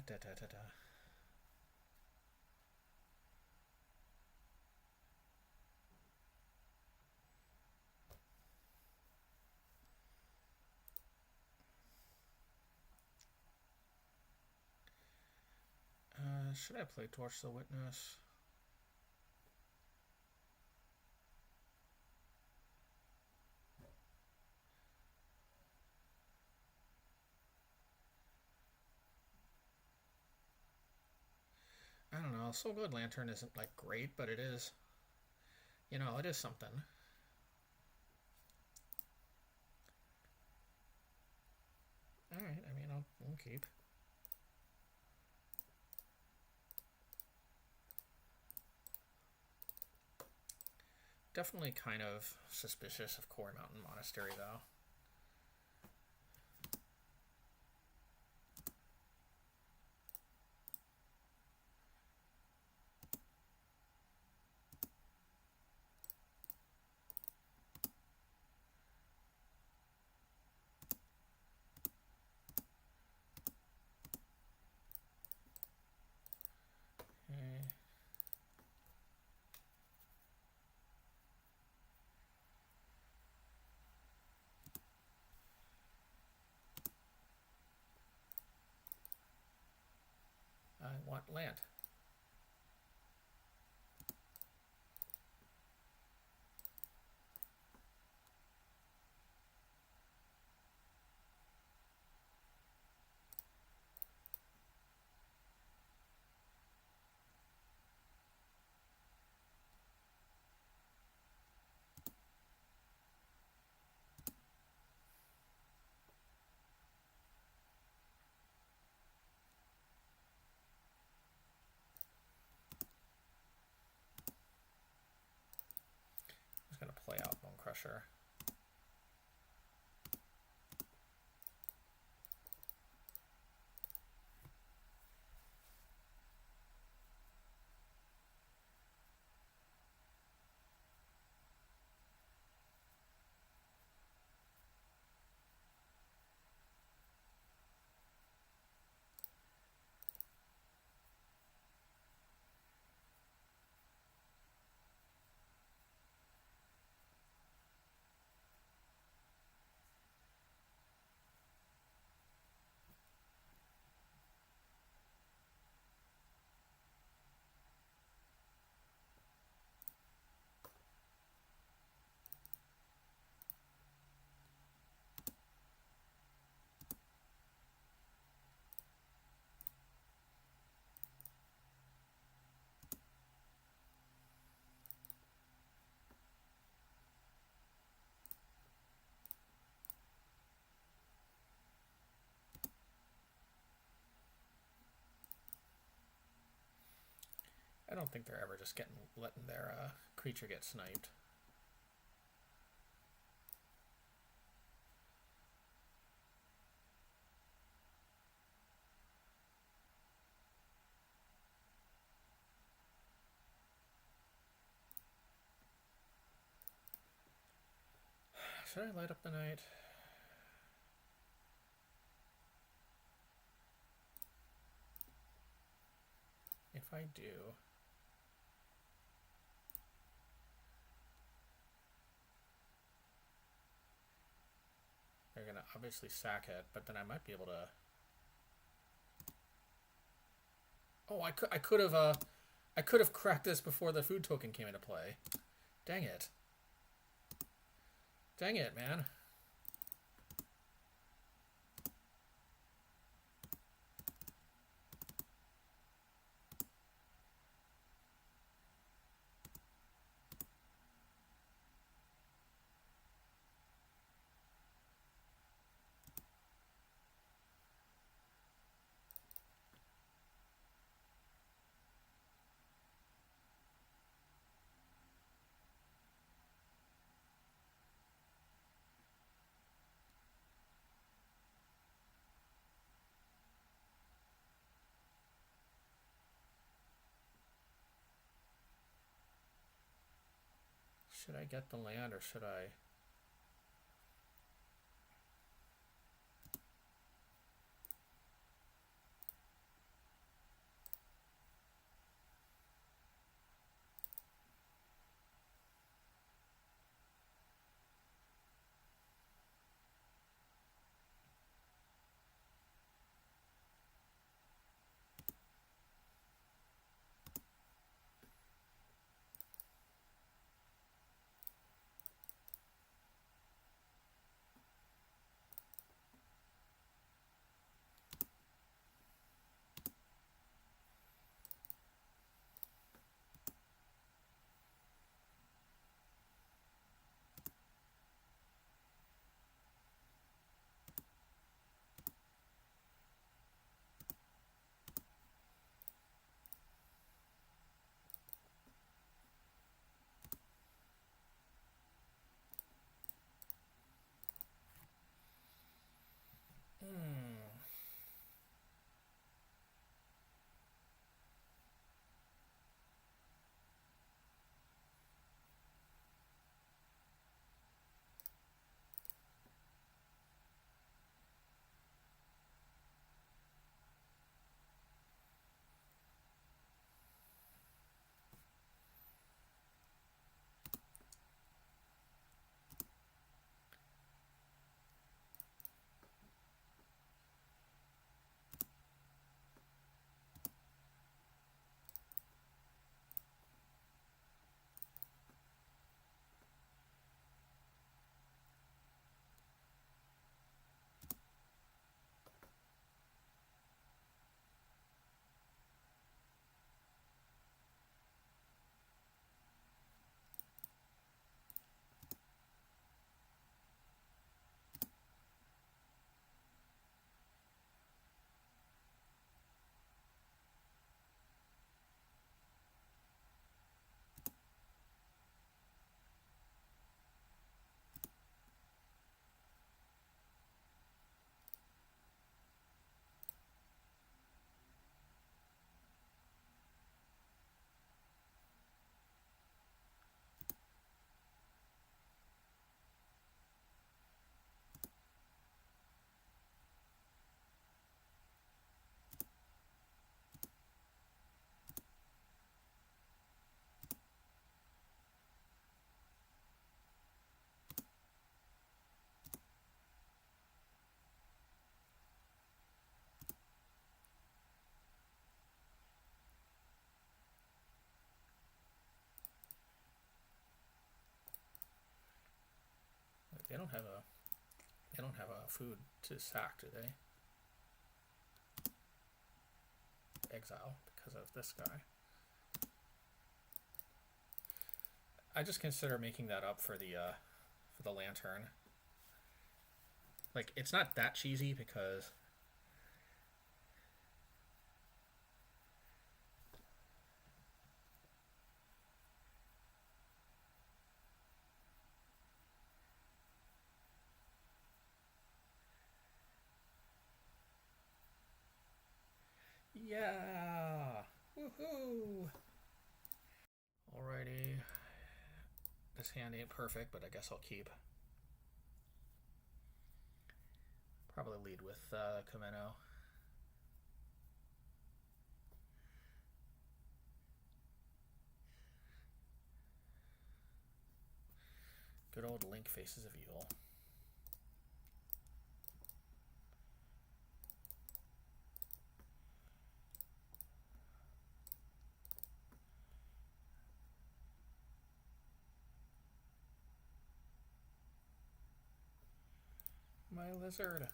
Da, da, da, da. Should I play Torch the Witness? I don't know. Soul Good Lantern isn't like great, but it is. You know, it is something. Alright, I mean, I'll keep. Definitely kind of suspicious of Core Mountain Monastery, though. Okay. I want land. I'm just going to play out Bone Crusher. I don't think they're ever just letting their creature get sniped. Should I light up the night? If I do, they're gonna obviously sack it, but then I might be able to. Oh, I could have cracked this before the food token came into play. Dang it. Dang it, man. Should I get the land or should I? They don't have a food to sack, do they? Exile because of this guy. I just consider making that up for the lantern. Like, it's not that cheesy because Yeah! Woohoo! Alrighty. This hand ain't perfect, but I guess I'll keep. Probably lead with Kameno. Good old Link Faces of Evil. My lizard.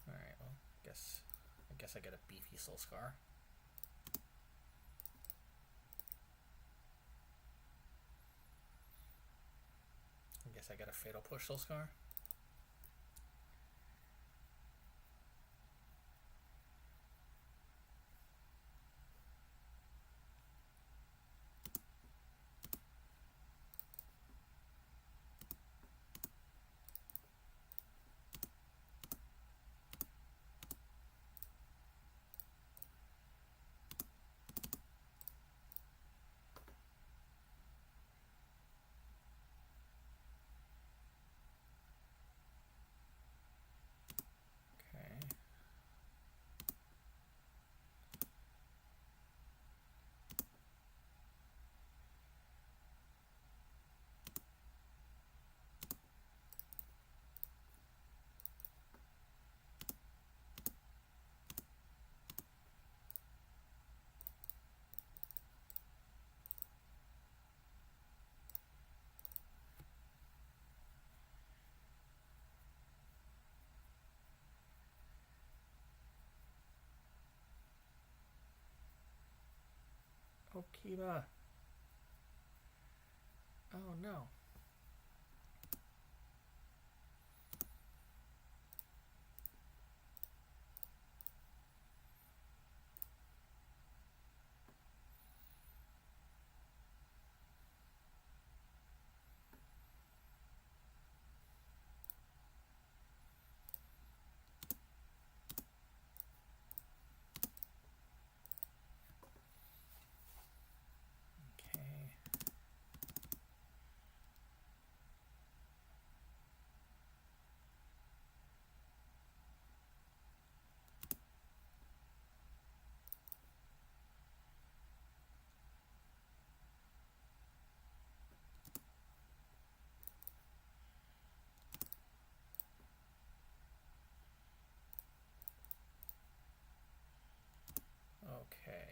Alright, well, I guess I get a beefy Soul Scar. I guess I get a Fatal Push Soul Scar. Okay. Oh, Kiba. Oh, no. Okay. Okay.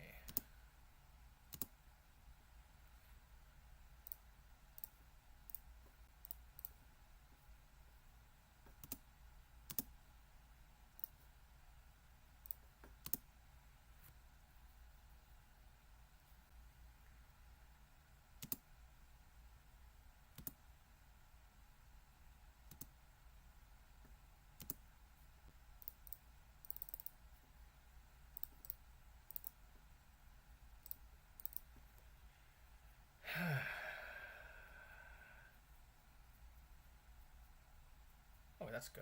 Oh, that's good.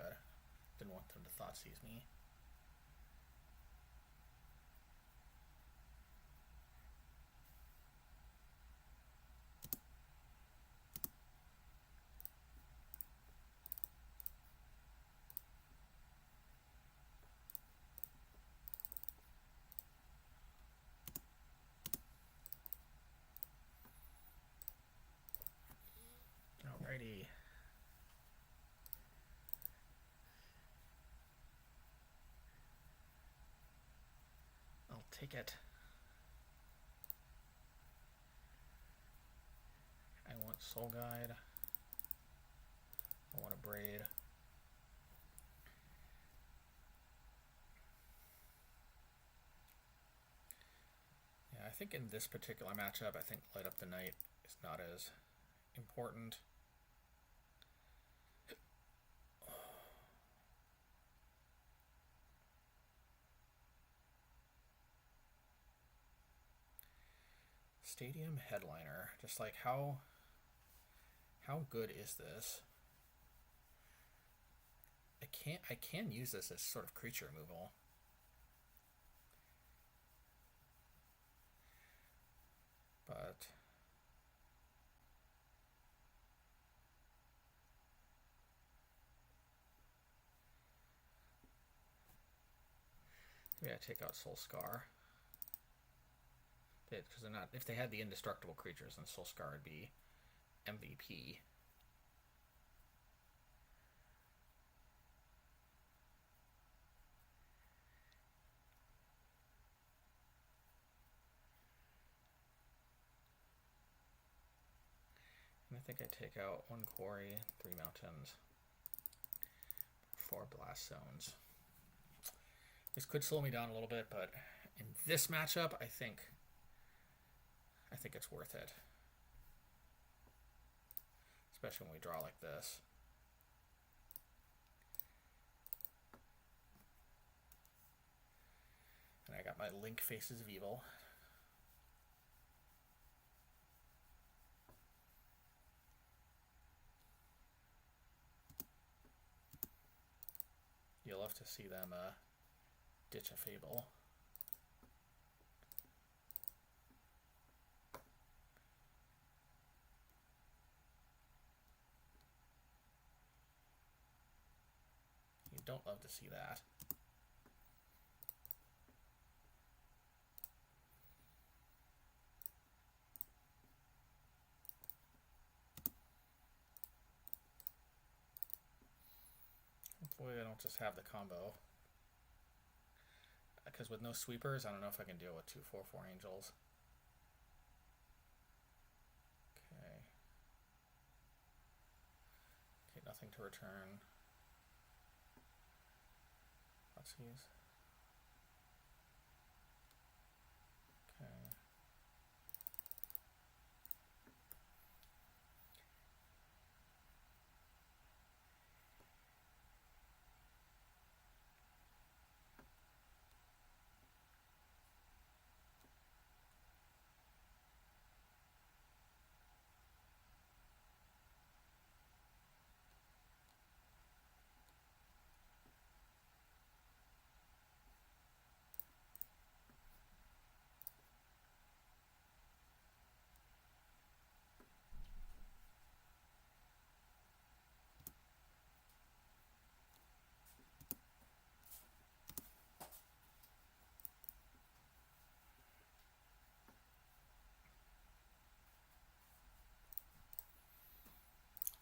Didn't want them to thought seize me. Alrighty. I'll take it. I want Soul Guide. I want a Braid. Yeah, I think in this particular matchup, I think Light Up the Night is not as important. Stadium Headliner. Just like how good is this? I can use this as sort of creature removal. But maybe I take out Soul Scar. Because they're not. If they had the indestructible creatures, then Soul Scar would be MVP. And I think I take out 1 Quarry, 3 Mountains, 4 Blast Zones. This could slow me down a little bit, but in this matchup, I think it's worth it. Especially when we draw like this. And I got my Link Faces of Evil. You'll love to see them ditch a Fable. You don't love to see that. Hopefully I don't just have the combo. Because with no sweepers, I don't know if I can deal with 2/4/4 Angels. Okay. Okay, nothing to return. Let's use. Okay.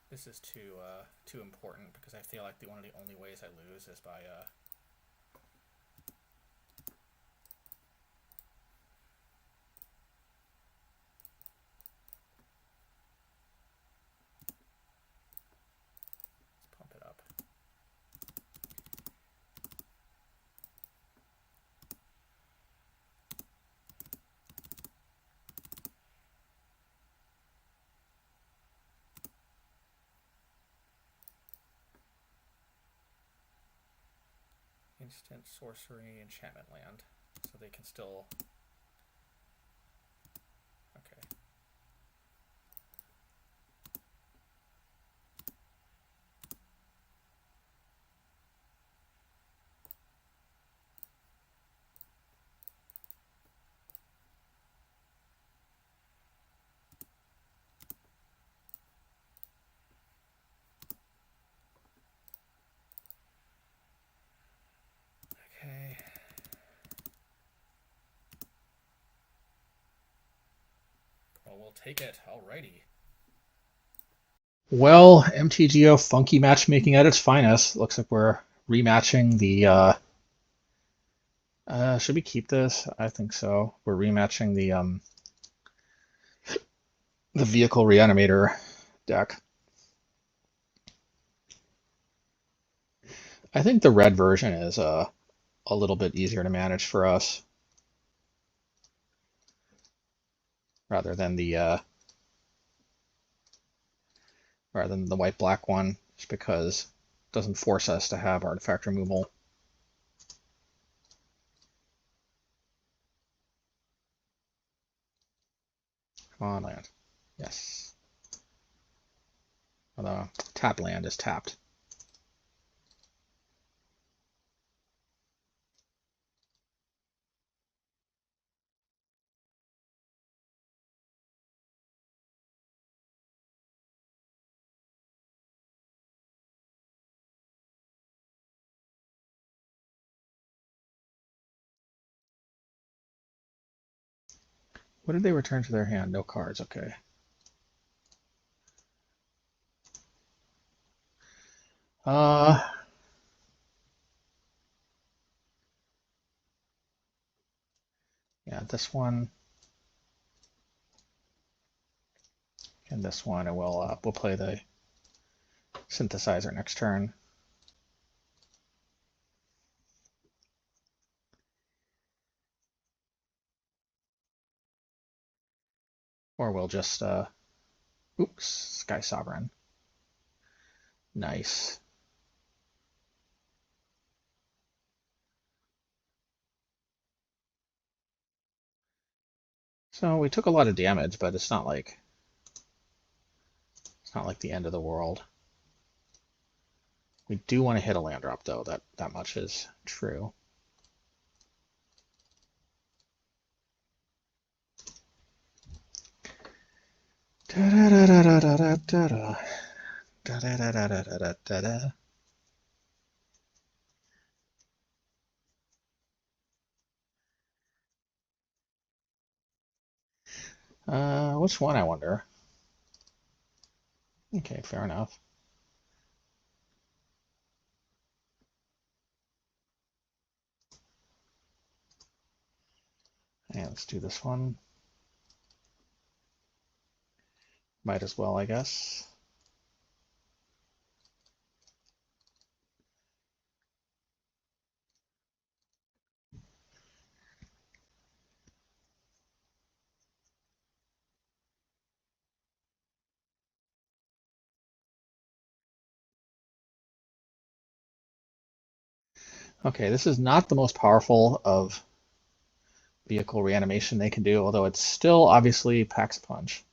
This is too important because I feel like one of the only ways I lose is by let's pump it up. Instant sorcery enchantment land, so they can still. Okay. Okay. Well, we'll take it. Alrighty. Well, MTGO funky matchmaking at its finest. Looks like we're rematching the. Should we keep this? I think so. We're rematching the vehicle reanimator deck. I think the red version is a little bit easier to manage for us rather than the white black one, just because it doesn't force us to have artifact removal. Come on, land. Yes. Although tap land is tapped. What did they return to their hand? No cards. Okay. Uh, yeah, this one and this one, and we'll play the synthesizer next turn. Or we'll just oops, Sky Sovereign. Nice. So we took a lot of damage, but it's not like the end of the world. We do want to hit a land drop though, that much is true. Which one, I wonder? Okay, fair enough. And let's do this one. Might as well, I guess. Okay, this is not the most powerful of vehicle reanimation they can do, although it still obviously packs a punch.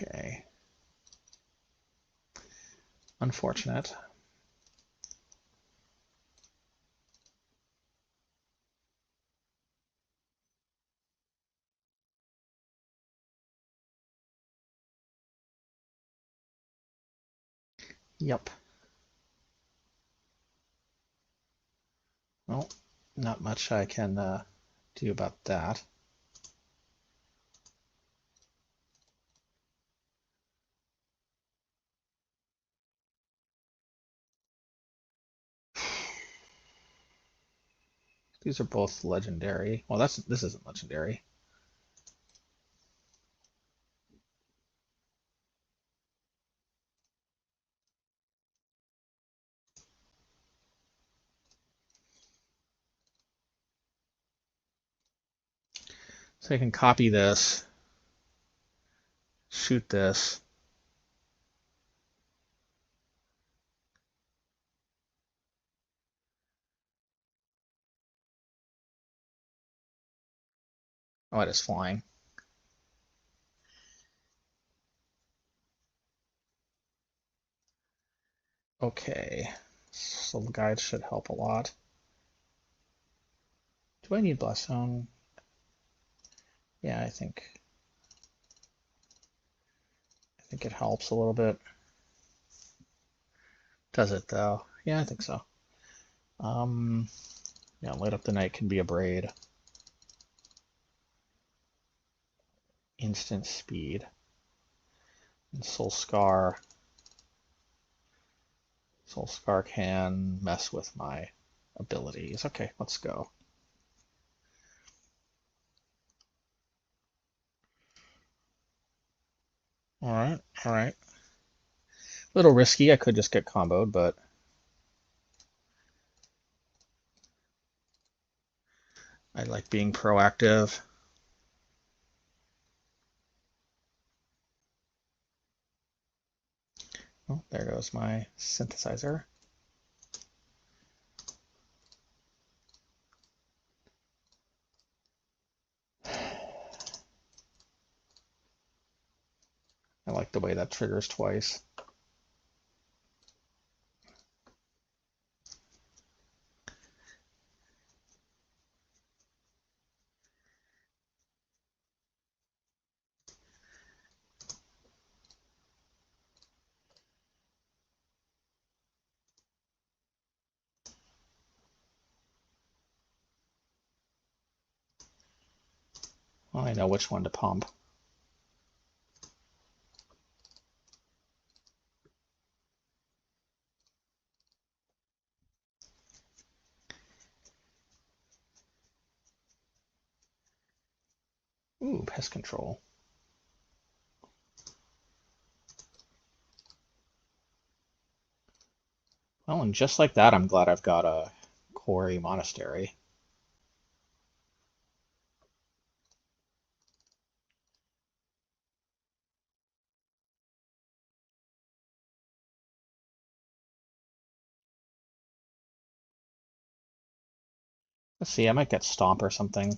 Okay. Unfortunate. Yep. Well, not much I can do about that. These are both legendary. Well, this isn't legendary. So I can copy this, shoot this. Oh, it is flying. Okay. So the guide should help a lot. Do I need Bless Zone? Yeah, I think it helps a little bit. Does it though? Yeah, I think so. Yeah, Light Up the Night can be a braid. Instant speed. And Soul Scar. Soul Scar can mess with my abilities. Okay, let's go. Alright, alright. A little risky, I could just get comboed, but I like being proactive. Oh, there goes my synthesizer. I like the way that triggers twice. Well, I know which one to pump. Ooh, pest control. Well, and just like that, I'm glad I've got a Quarry Monastery. Let's see, I might get Stomp or something.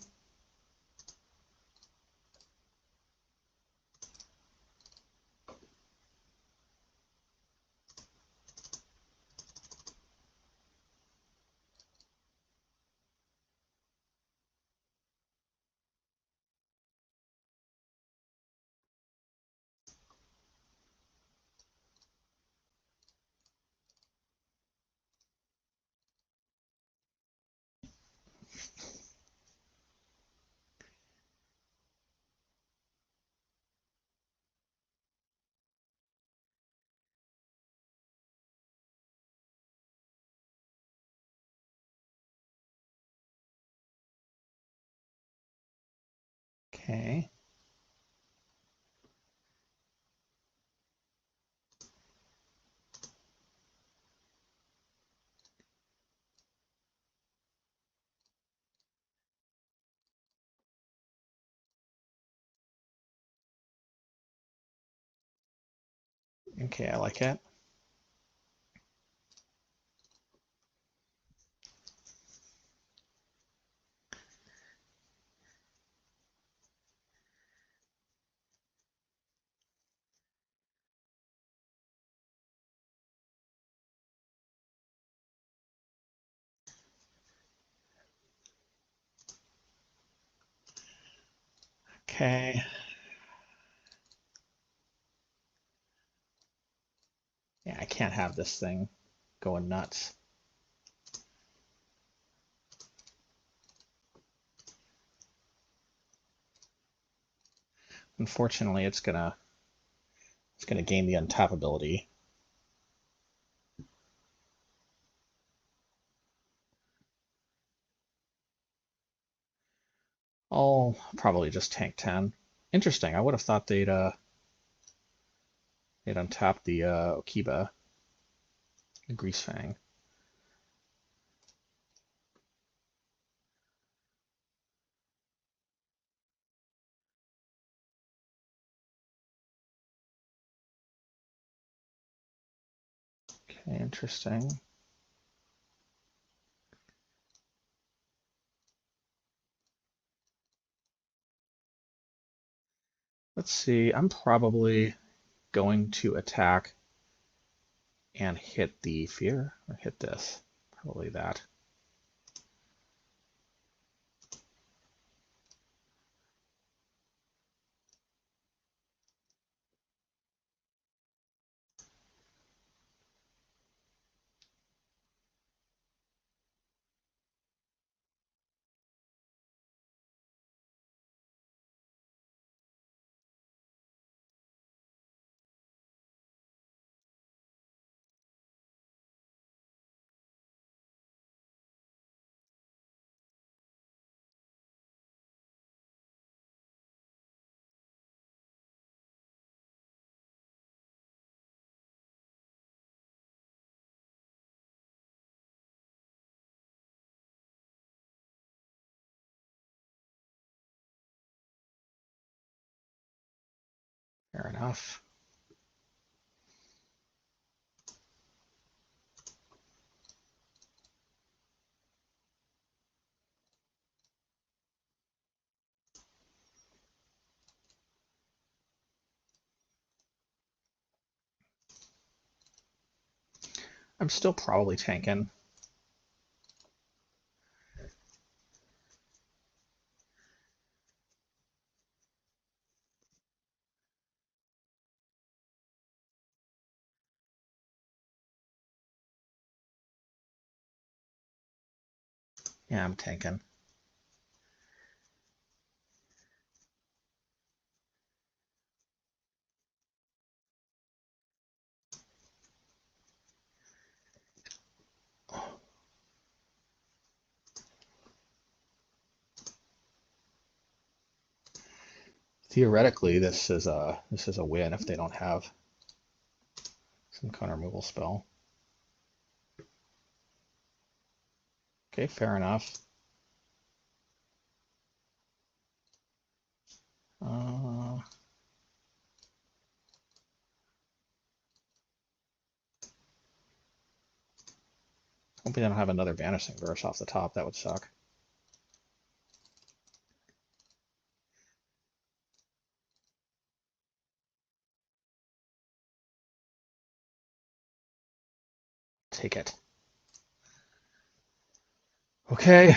Okay. Okay, I like it. Okay. Yeah, I can't have this thing going nuts. Unfortunately, it's gonna gain the untap ability. I'll probably just tank 10. Interesting. I would have thought they'd untap the Okiba, the Grease Fang. Okay, interesting. Let's see. I'm probably going to attack and hit the fear, or hit this. Probably that. Fair enough. I'm still probably tanking. Yeah, I'm tanking. Theoretically, this is a win if they don't have some kind of removal spell. Okay, fair enough. Uh, Hope they don't have another Vanishing Verse off the top. That would suck. Take it. Okay.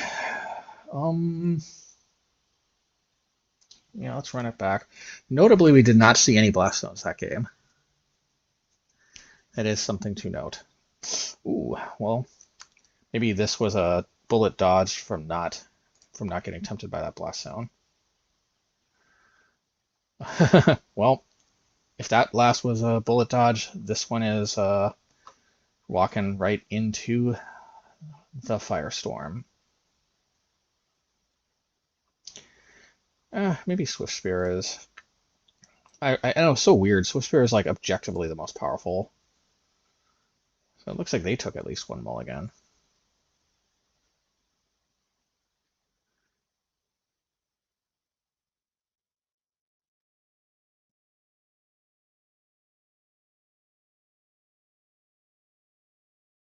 Yeah, let's run it back. Notably, we did not see any Blast Stones that game. That is something to note. Ooh, well, maybe this was a bullet dodge from not getting tempted by that Blast Zone. Well, if that last was a bullet dodge, this one is walking right into the Firestorm. Maybe Swift Spear is. I know, so weird. Swift Spear is like objectively the most powerful. So it looks like they took at least one mulligan.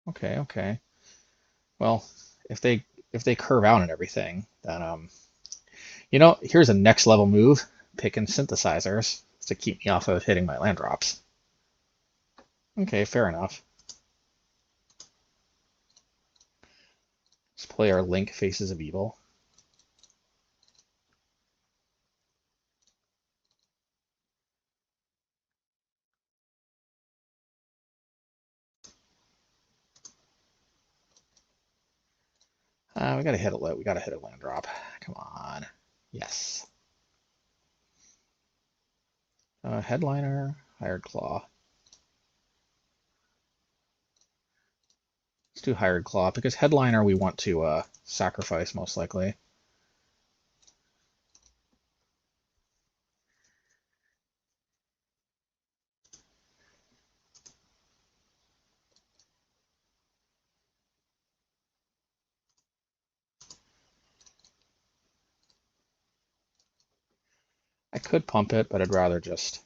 Okay, okay. Well, if they curve out and everything, then here's a next level move: picking synthesizers to keep me off of hitting my land drops. Okay, fair enough. Let's play our Link Faces of Evil. We gotta hit a land drop. Come on. Yes. Headliner, Hired Claw. Let's do Hired Claw because Headliner we want to sacrifice most likely. I could pump it, but I'd rather just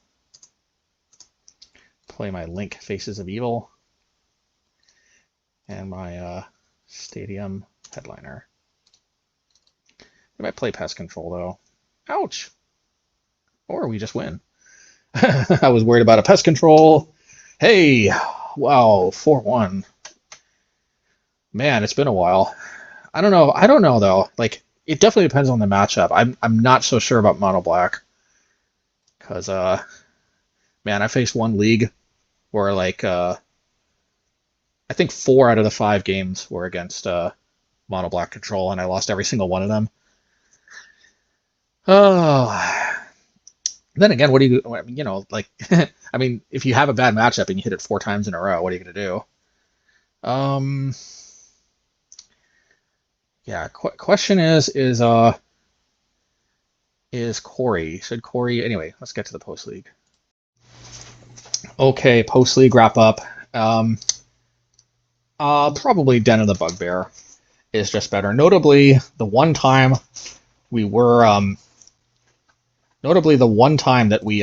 play my Link Faces of Evil and my Stadium Headliner. I might play Pest Control though. Ouch! Or we just win. I was worried about a Pest Control. Hey! Wow, 4-1. Man, it's been a while. I don't know. I don't know though. Like, it definitely depends on the matchup. I'm not so sure about Mono Black. Because man, I faced one league where like I think 4 out of the 5 games were against Mono Black control, and I lost every single one of them. Oh, then again, what do you like? I mean, if you have a bad matchup and you hit it 4 times in a row, what are you gonna do? Yeah. Question is Corey? Should Corey? Anyway, let's get to the post league. Okay, post league wrap up. Probably Den of the Bugbear is just better. Notably, the one time we were, notably the one time that we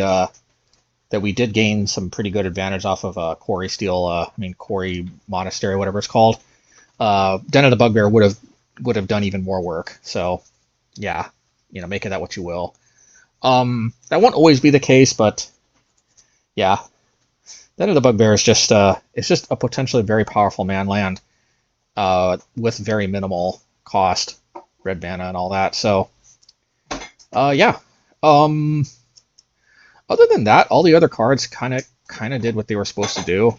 that we did gain some pretty good advantage off of Quarry Steel. Quarry Monastery, whatever it's called. Den of the Bugbear would have done even more work. So yeah, make of that what you will. That won't always be the case, but yeah, Den of the Bugbear is just it's just a potentially very powerful man land with very minimal cost, red mana and all that. So yeah. Um, Other than that, all the other cards kind of did what they were supposed to do.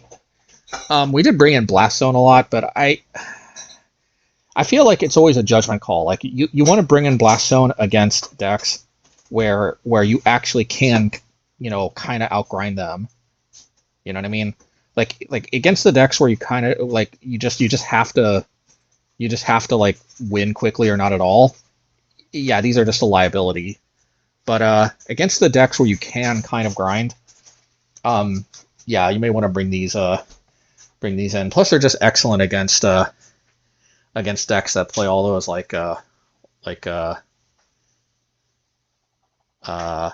We did bring in Blast Zone a lot, but I feel like it's always a judgment call. Like you want to bring in Blast Zone against decks where you actually can, kind of outgrind them. You know what I mean? Like against the decks where you kind of like you just have to like win quickly or not at all. Yeah, these are just a liability. But against the decks where you can kind of grind, yeah, you may want to bring these in. Plus, they're just excellent against decks that play all those like uh, I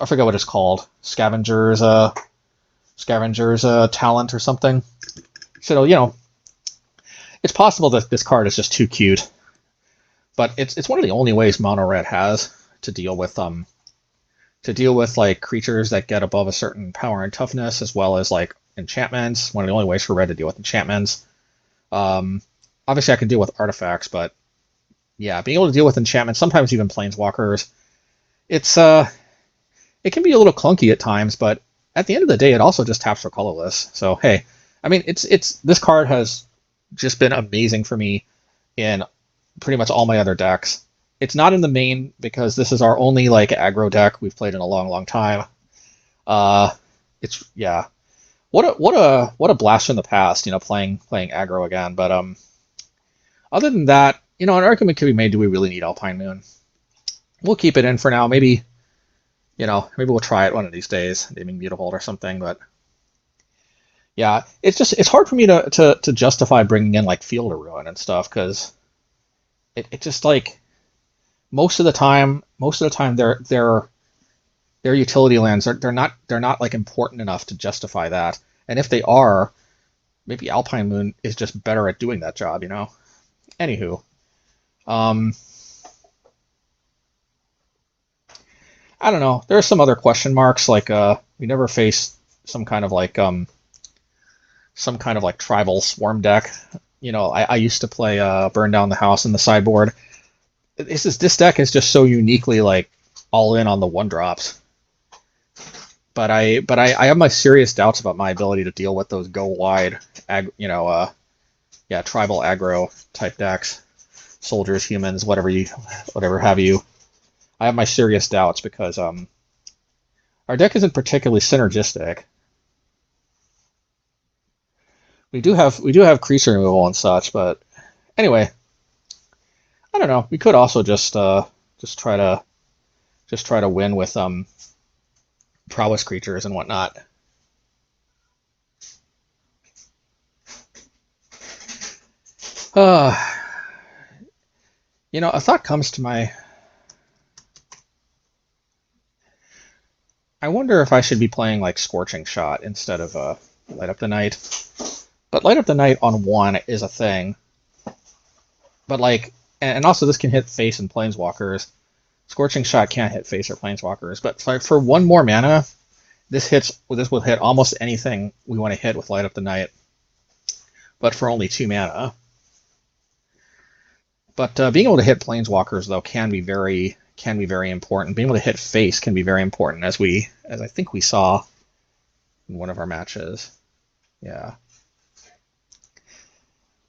forget what it's called, Scavenger's talent or something. So it's possible that this card is just too cute, but it's one of the only ways mono red has to deal with like creatures that get above a certain power and toughness, as well as like enchantments. One of the only ways for red to deal with enchantments. Obviously, I can deal with artifacts, but yeah, being able to deal with enchantments, sometimes even planeswalkers, it can be a little clunky at times, but at the end of the day, it also just taps for colorless. So hey, it's this card has just been amazing for me in pretty much all my other decks. It's not in the main because this is our only like aggro deck we've played in a long, long time. It's yeah, what a blast from the past, playing aggro again. But other than that, an argument could be made: do we really need Alpine Moon? We'll keep it in for now. Maybe we'll try it one of these days, naming Mutavault or something. But yeah, it's hard for me to justify bringing in like Field of Ruin and stuff because it just like most of the time their utility lands they're not like important enough to justify that. And if they are, maybe Alpine Moon is just better at doing that job. Anywho, um, I don't know. There are some other question marks like we never faced some kind of like tribal swarm deck. I used to play Burn Down the House in the sideboard. This deck is just so uniquely like all in on the one drops. But I have my serious doubts about my ability to deal with those go wide tribal aggro type decks, soldiers, humans, whatever have you. I have my serious doubts because our deck isn't particularly synergistic. We do have creature removal and such, but anyway, I don't know. We could also just try to win with prowess creatures and whatnot. Uh, a thought comes to my. I wonder if I should be playing like Scorching Shot instead of Light Up the Night. But Light Up the Night on one is a thing. But like, and also this can hit face and planeswalkers. Scorching Shot can't hit face or planeswalkers. But for one more mana, this will hit almost anything we want to hit with Light Up the Night. But for only 2 mana. But being able to hit planeswalkers though can be very important. Being able to hit face can be very important, as I think we saw in one of our matches. Yeah.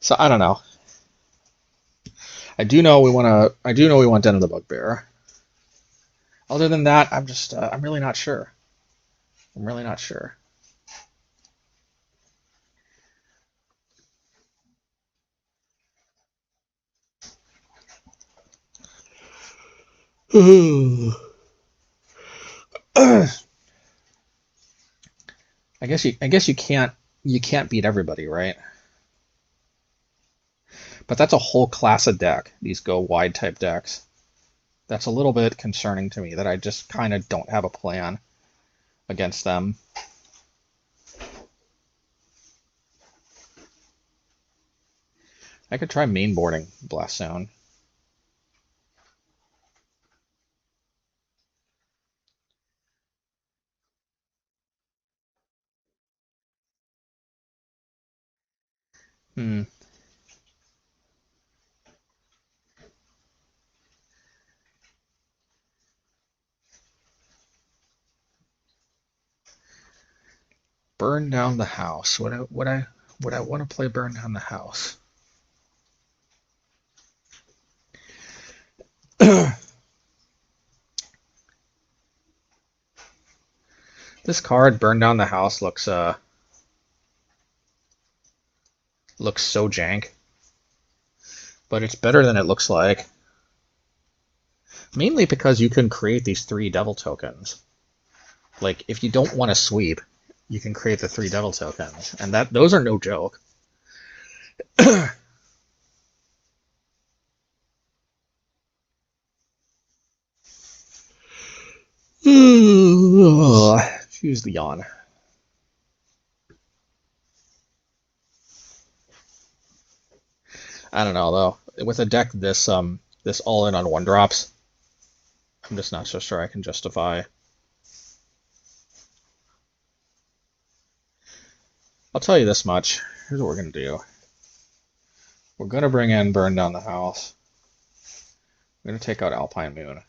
So I don't know. I do know we want Den of the Bugbear. Other than that, I'm really not sure. I'm really not sure. I guess you can't beat everybody, right? But that's a whole class of deck. These go wide type decks. That's a little bit concerning to me that I just kind of don't have a plan. against them. I could try mainboarding Blast Zone. Hmm. Burn down the house. Would I want to play burn down the house? This card, burn down the house, looks so jank, but it's better than it looks like. Mainly because you can create these 3 devil tokens. Like, if you don't want to sweep, you can create the 3 devil tokens, and those are no joke. Excuse the yawn. I don't know though. With a deck this all in on 1-drops, I'm just not so sure I can justify. I'll tell you this much. Here's what we're gonna do. We're gonna bring in Burn Down the House. We're gonna take out Alpine Moon.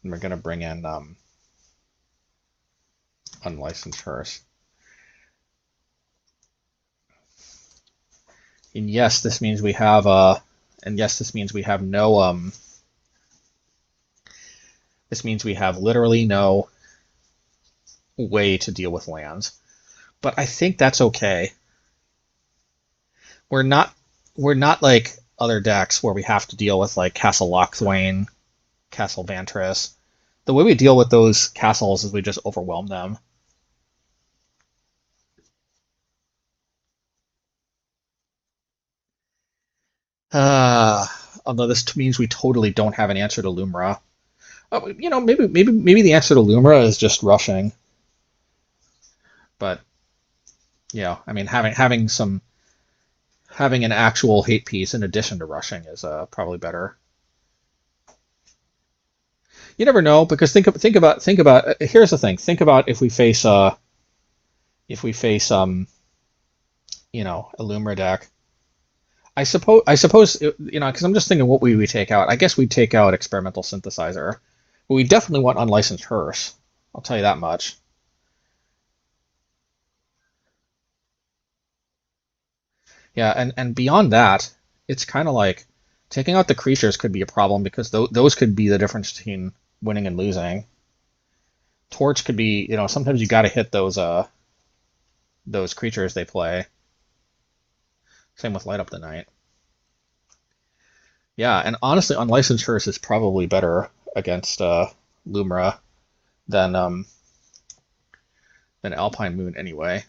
And we're gonna bring in Unlicensed Hearse. And yes, this means we have no this means we have literally no way to deal with lands. But I think that's okay. We're not like other decks where we have to deal with like Castle Lochthwain, Castle Vantress. The way we deal with those castles is we just overwhelm them. Although this means we totally don't have an answer to Lumra. Maybe the answer to Lumra is just rushing. But I mean, having an actual hate piece in addition to rushing is probably better. You never know, because think about here's the thing. Think about if we face a Lumra deck. I suppose because I'm just thinking what we take out. I guess we'd take out Experimental Synthesizer, but we definitely want Unlicensed Hearse. I'll tell you that much. Yeah, and beyond that, it's kind of like taking out the creatures could be a problem because those could be the difference between winning and losing. Torch could be, sometimes you got to hit those creatures they play. Same with Light Up the Night. Yeah, and honestly, Unlicensed Hearse is probably better against Lumra than Alpine Moon anyway,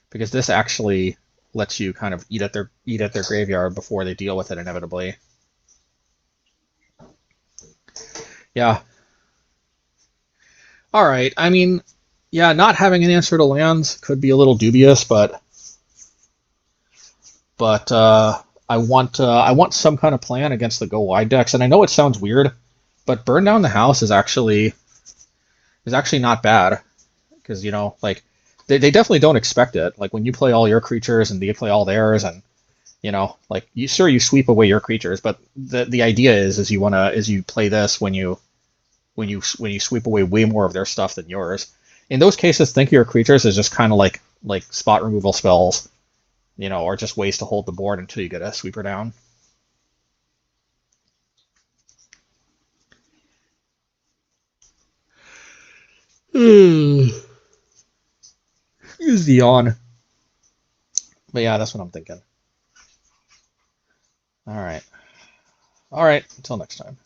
because this actually lets you kind of eat at their graveyard before they deal with it inevitably. Yeah. All right. I mean, yeah, not having an answer to lands could be a little dubious, but I want some kind of plan against the go wide decks, and I know it sounds weird, but Burn Down the House is actually not bad because like they definitely don't expect it. Like when you play all your creatures and they play all theirs, and like you sweep away your creatures, but the idea is you play this when you sweep away way more of their stuff than yours. In those cases, think of your creatures as just kind of like spot removal spells, or just ways to hold the board until you get a sweeper down. Use the yawn. But yeah, that's what I'm thinking. All right. Until next time.